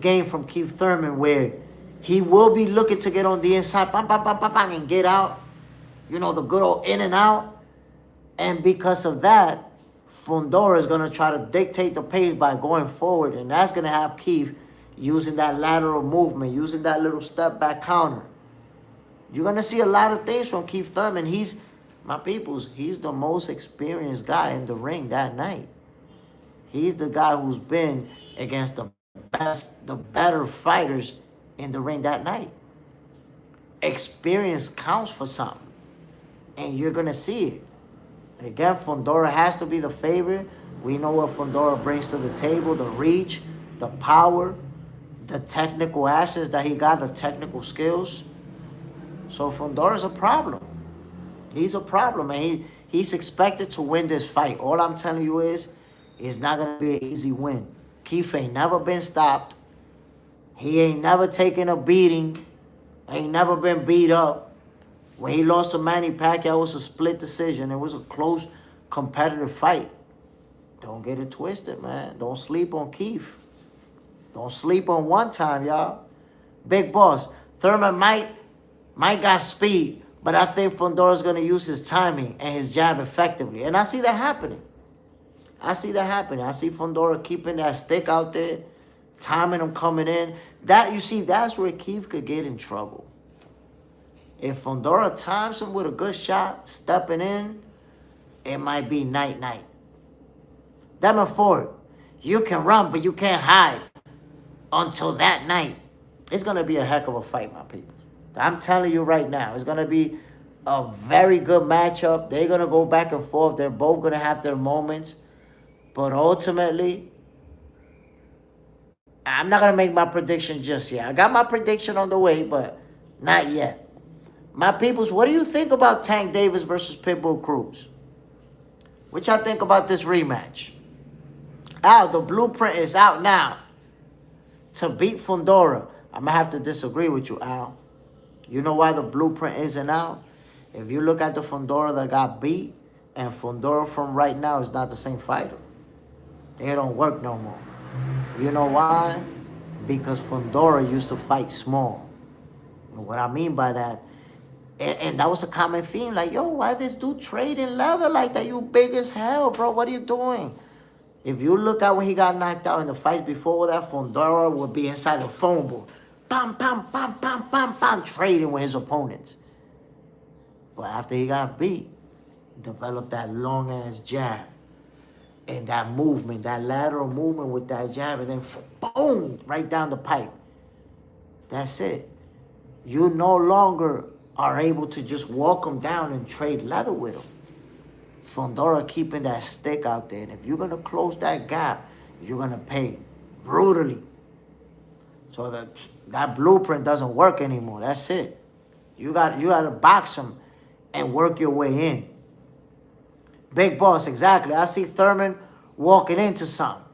game from Keith Thurman where he will be looking to get on the inside, bang, bang, bang, bang, bang, and get out. You know, the good old in and out. And because of that, Fundora is going to try to dictate the pace by going forward. And that's going to have Keith using that lateral movement, using that little step back counter. You're going to see a lot of things from Keith Thurman. He's the most experienced guy in the ring that night. He's the guy who's been against the better fighters in the ring that night. Experience counts for something. And you're going to see it. And again, Fundora has to be the favorite. We know what Fundora brings to the table, the reach, the power, the technical assets that he got, the technical skills. So Fundora's a problem. He's a problem, and he's expected to win this fight. All I'm telling you is, it's not going to be an easy win. Keith ain't never been stopped. He ain't never taken a beating. Ain't never been beat up. When he lost to Manny Pacquiao, it was a split decision. It was a close, competitive fight. Don't get it twisted, man. Don't sleep on Keith. Don't sleep on one time, y'all. Big boss. Thurman might got speed, but I think Fundora's going to use his timing and his jab effectively. And I see that happening. I see Fundora keeping that stick out there, timing him coming in. That's where Keith could get in trouble. If Fundora times him with a good shot, stepping in, it might be night-night. Demon Ford, you can run, but you can't hide until that night. It's going to be a heck of a fight, my people. I'm telling you right now, it's going to be a very good matchup. They're going to go back and forth. They're both going to have their moments. But ultimately, I'm not going to make my prediction just yet. I got my prediction on the way, but not yet. My peoples, what do you think about Tank Davis versus Pitbull Cruz? What y'all think about this rematch? Al, the blueprint is out now to beat Fundora. I'm going to have to disagree with you, Al. You know why the blueprint isn't out? If you look at the Fundora that got beat, and Fundora from right now is not the same fighter. They don't work no more. You know why? Because Fundora used to fight small. And what I mean by that, And that was a common theme. Like, yo, why this dude trading leather like that? You big as hell, bro. What are you doing? If you look at when he got knocked out in the fights before that, Fundora would be inside the phone booth. Bam, bam, bam, bam, bam, bam, trading with his opponents. But after he got beat, developed that long-ass jab. And that movement, that lateral movement with that jab, and then boom, right down the pipe. That's it. You no longer are able to just walk him down and trade leather with him. Fundora keeping that stick out there. And if you're going to close that gap, you're going to pay brutally. So that blueprint doesn't work anymore. That's it. You got to box him and work your way in. Big boss, exactly. I see Thurman walking into something.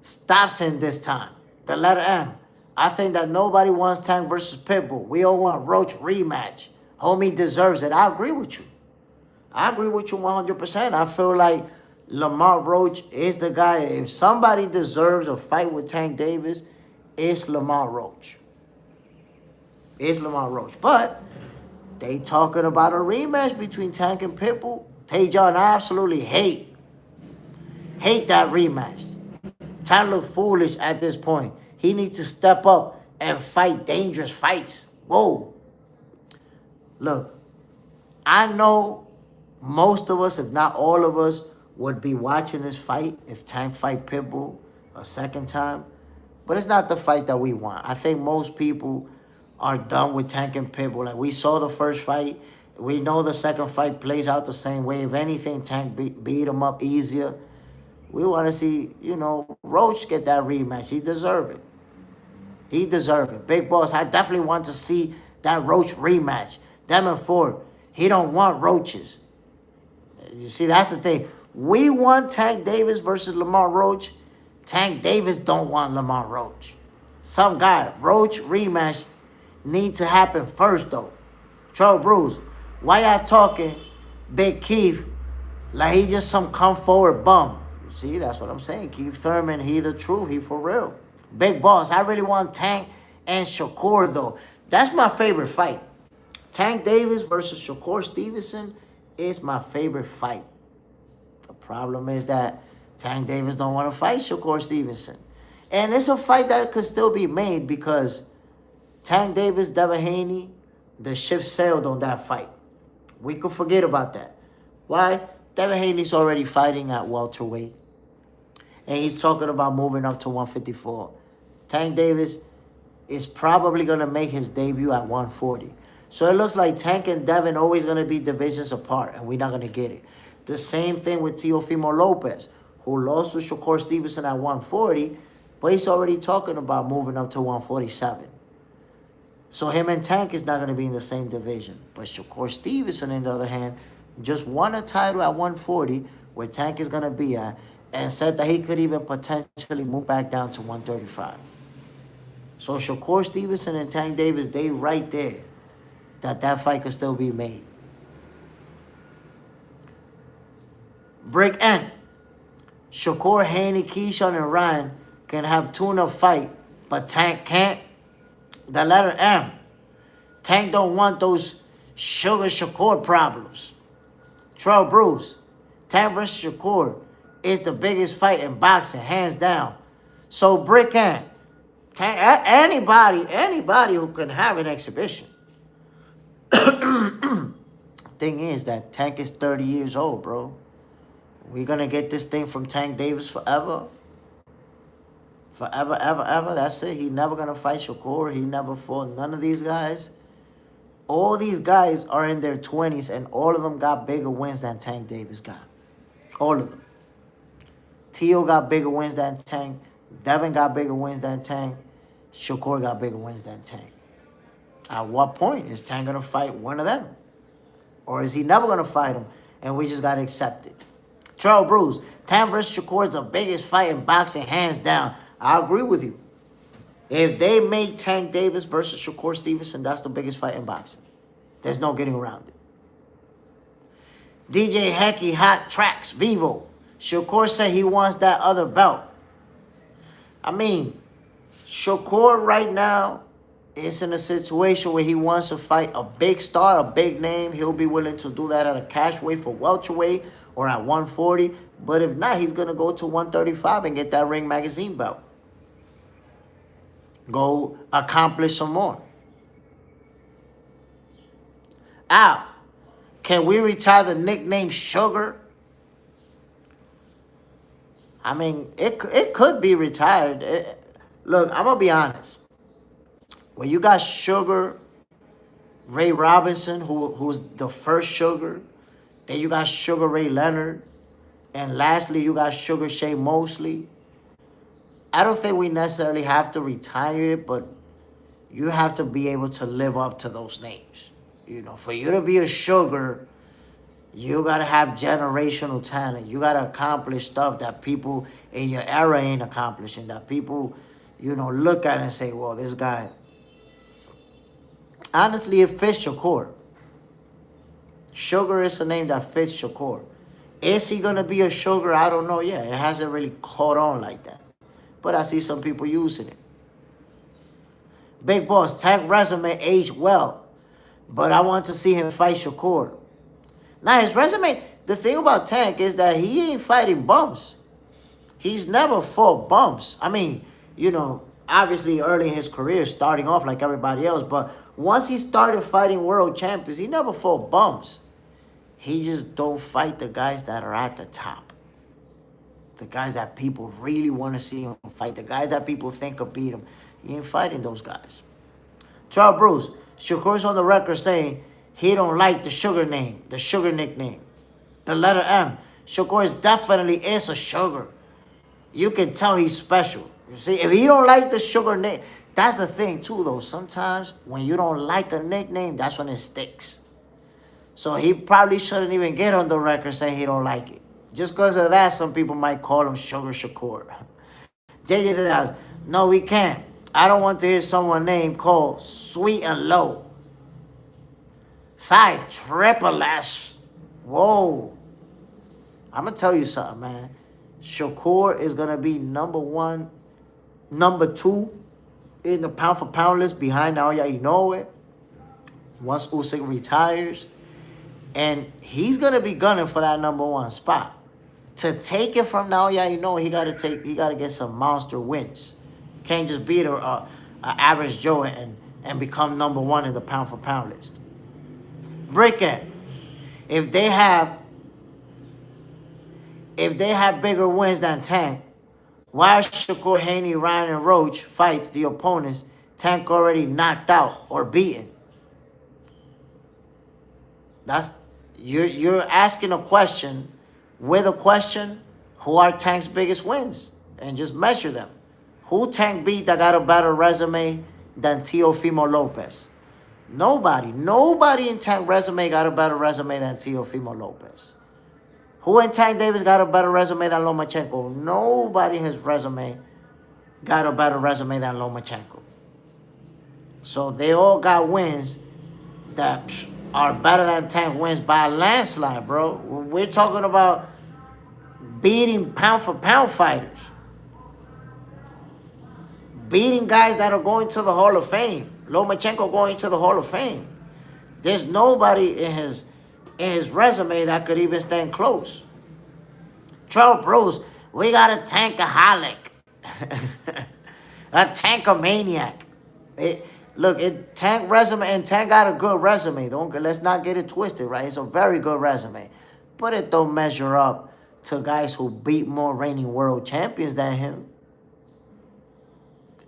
Stops him this time. The letter M. I think that nobody wants Tank versus Pitbull. We all want Roach rematch. Homie deserves it. I agree with you. I agree with you 100%. I feel like Lamar Roach is the guy. If somebody deserves a fight with Tank Davis, it's Lamar Roach. It's Lamar Roach. But they talking about a rematch between Tank and Pitbull. Tajon, I absolutely hate that rematch. Tank look foolish at this point. He needs to step up and fight dangerous fights. Whoa. Look, I know most of us, if not all of us, would be watching this fight if Tank fight Pitbull a second time. But it's not the fight that we want. I think most people are done with Tank and Pitbull. Like, we saw the first fight. We know the second fight plays out the same way. If anything, Tank beat him up easier. We want to see, Roach get that rematch. He deserve it. He deserve it. Big boss, I definitely want to see that Roach rematch. Demon Ford, he don't want Roaches. You see, that's the thing. We want Tank Davis versus Lamar Roach. Tank Davis don't want Lamar Roach. Some guy, Roach rematch need to happen first, though. Troll Bruce, why y'all talking Big Keith like he just some come forward bum? See, that's what I'm saying. Keith Thurman, he the truth. He for real. Big boss, I really want Tank and Shakur, though. That's my favorite fight. Tank Davis versus Shakur Stevenson is my favorite fight. The problem is that Tank Davis don't want to fight Shakur Stevenson. And it's a fight that could still be made because Tank Davis, Devin Haney, the ship sailed on that fight. We could forget about that. Why? Devin Haney's already fighting at welterweight. And he's talking about moving up to 154. Tank Davis is probably going to make his debut at 140. So it looks like Tank and Devin always going to be divisions apart, and we're not going to get it. The same thing with Teofimo Lopez, who lost to Shakur Stevenson at 140, but he's already talking about moving up to 147. So him and Tank is not going to be in the same division. But Shakur Stevenson, on the other hand, just won a title at 140, where Tank is going to be at, and said that he could even potentially move back down to 135. So Shakur Stevenson and Tank Davis, they right there, that fight could still be made. Brick N. Shakur, Haney, Keyshawn, and Ryan can have tune-up fight, but Tank can't. The letter M. Tank don't want those Sugar Shakur problems. Trail Bruce. Tank versus Shakur is the biggest fight in boxing, hands down. So Brick N. Tank, anybody who can have an exhibition. Thing is that Tank is 30 years old, bro. We're going to get this thing from Tank Davis forever. Forever, ever, ever. That's it. He never going to fight Shakur. He never fought none of these guys. All these guys are in their 20s, and all of them got bigger wins than Tank Davis got. All of them. Tio got bigger wins than Tank. Devin got bigger wins than Tank. Shakur got bigger wins than Tank. At what point is Tank going to fight one of them? Or is he never going to fight him, and we just got to accept it? Trail Bruce, Tank versus Shakur is the biggest fight in boxing, hands down. I agree with you. If they make Tank Davis versus Shakur Stevenson, that's the biggest fight in boxing. There's no getting around it. DJ Hecky, Hot Tracks, Vivo. Shakur said he wants that other belt. I mean, Shakur right now is in a situation where he wants to fight a big star, a big name, he'll be willing to do that at a cash weight for welterweight or at 140. But if not, he's going to go to 135 and get that Ring Magazine belt. Go accomplish some more. Al, can we retire the nickname Sugar? I mean, it could be retired. Look, I'm going to be honest. When you got Sugar Ray Robinson, who's the first Sugar, then you got Sugar Ray Leonard, and lastly, you got Sugar Shea Mosley. I don't think we necessarily have to retire it, but you have to be able to live up to those names. You know, for you to be a Sugar, you got to have generational talent. You got to accomplish stuff that people in your era ain't accomplishing, that people, you know, look at and say, well, this guy. Honestly, it fits Shakur. Sugar is a name that fits Shakur. Is he going to be a Sugar? I don't know yet. It hasn't really caught on like that. But I see some people using it. Big Boss, Tank resume aged well, but I want to see him fight Shakur. Now, his resume, the thing about Tank is that he ain't fighting bums. He's never fought bums. I mean, you know, obviously early in his career, starting off like everybody else, but once he started fighting world champions, he never fought bums. He just don't fight the guys that are at the top. The guys that people really want to see him fight. The guys that people think could beat him. He ain't fighting those guys. Charles Bruce, Shakur's on the record saying he don't like the Sugar name, the Sugar nickname. The letter M. Shakur definitely is a Sugar. You can tell he's special. You see, if he don't like the Sugar name, that's the thing too, though. Sometimes when you don't like a nickname, that's when it sticks. So he probably shouldn't even get on the record saying he don't like it. Just because of that, some people might call him Sugar Shakur. JJ says, no, we can't. I don't want to hear someone named called Sweet and Low. Side Triple S. Whoa. I'm going to tell you something, man. Shakur is going to be number 2 in the pound for pound list behind Naoya Inoue once Usyk retires. And he's going to be gunning for that number 1 spot. To take it from Naoya Inoue, he got to get some monster wins. You can't just beat a average Joe and become number 1 in the pound for pound list. Brickhead, if they have bigger wins than Tank, why Shakur, Haney, Ryan, and Roach fights the opponents Tank already knocked out or beaten? You're asking a question with a question. Who are Tank's biggest wins? And just measure them. Who Tank beat that got a better resume than Teofimo Lopez? Nobody. Nobody in Tank resume got a better resume than Teofimo Lopez. Who in Tank Davis got a better resume than Lomachenko? Nobody in his resume got a better resume than Lomachenko. So they all got wins that are better than Tank wins by a landslide, bro. We're talking about beating pound for pound fighters. Beating guys that are going to the Hall of Fame. Lomachenko going to the Hall of Fame. There's nobody in his resume that could even stand close. Trump Bruce, we got a tankaholic. A tankomaniac. Tank resume, and Tank got a good resume. Let's not get it twisted, right? It's a very good resume. But it don't measure up to guys who beat more reigning world champions than him.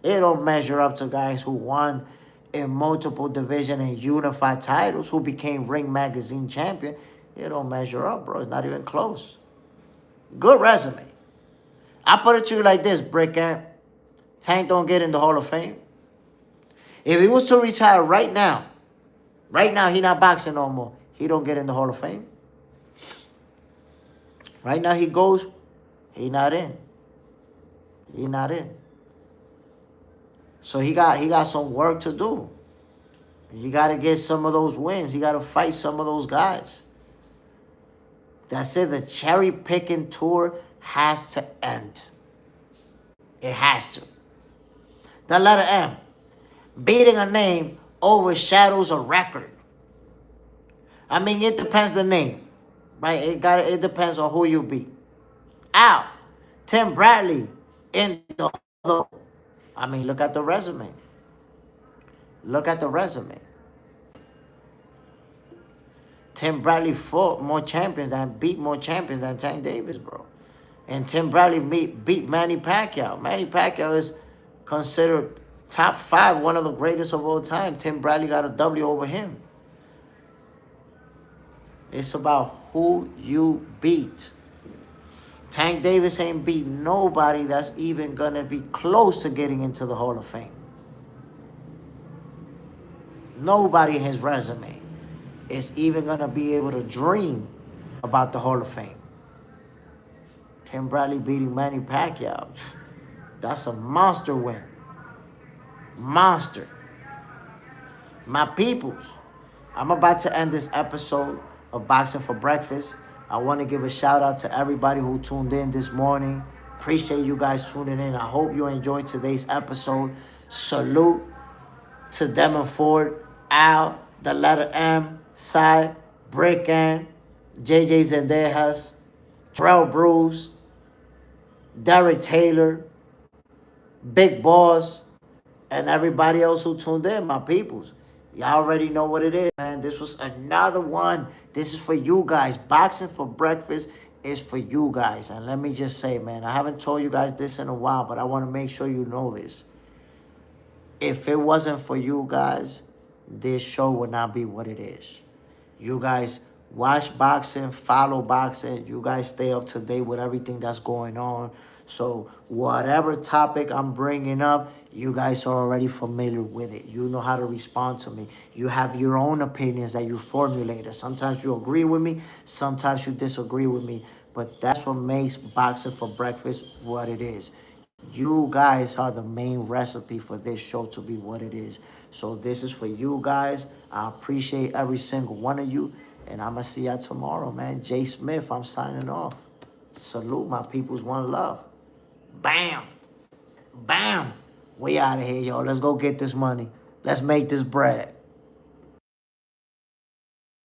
It don't measure up to guys who won in multiple division and unified titles, who became Ring Magazine champion. It don't measure up, bro. It's not even close. Good resume. I put it to you like this, Brickhead. Tank don't get in the Hall of Fame. If he was to retire right now, he not boxing no more, he don't get in the Hall of Fame. Right now he goes, he not in. He not in. So he got some work to do. You got to get some of those wins. You got to fight some of those guys. That's it. The cherry picking tour has to end. It has to. The letter M. Beating a name overshadows a record. I mean, it depends the name, right? It depends on who you beat. Out. Tim Bradley in the. I mean, look at the resume. Look at the resume. Tim Bradley fought more champions beat more champions than Tank Davis, bro. And Tim Bradley beat Manny Pacquiao. Manny Pacquiao is considered top 5, one of the greatest of all time. Tim Bradley got a W over him. It's about who you beat. Tank Davis ain't beat nobody that's even going to be close to getting into the Hall of Fame. Nobody in his resume is even going to be able to dream about the Hall of Fame. Tim Bradley beating Manny Pacquiao. That's a monster win. Monster. My peoples, I'm about to end this episode of Boxing for Breakfast. I want to give a shout out to everybody who tuned in this morning. Appreciate you guys tuning in. I hope you enjoyed today's episode. Salute to Demon Ford, Al, the letter M, Cy, Brick Ann, JJ Zendejas, Terrell Bruce, Derek Taylor, Big Boss, and everybody else who tuned in, my peoples. Y'all already know what it is, man. This was another one. This is for you guys. Boxing for Breakfast is for you guys. And let me just say, man, I haven't told you guys this in a while, but I want to make sure you know this. If it wasn't for you guys, this show would not be what it is. You guys watch boxing, follow boxing. You guys stay up to date with everything that's going on. So whatever topic I'm bringing up, you guys are already familiar with it. You know how to respond to me. You have your own opinions that you formulated. Sometimes you agree with me. Sometimes you disagree with me. But that's what makes Boxing for Breakfast what it is. You guys are the main recipe for this show to be what it is. So this is for you guys. I appreciate every single one of you. And I'm going to see y'all tomorrow, man. Jay Smith, I'm signing off. Salute, my peoples. One love. Bam. Bam. We out of here, y'all. Let's go get this money. Let's make this bread.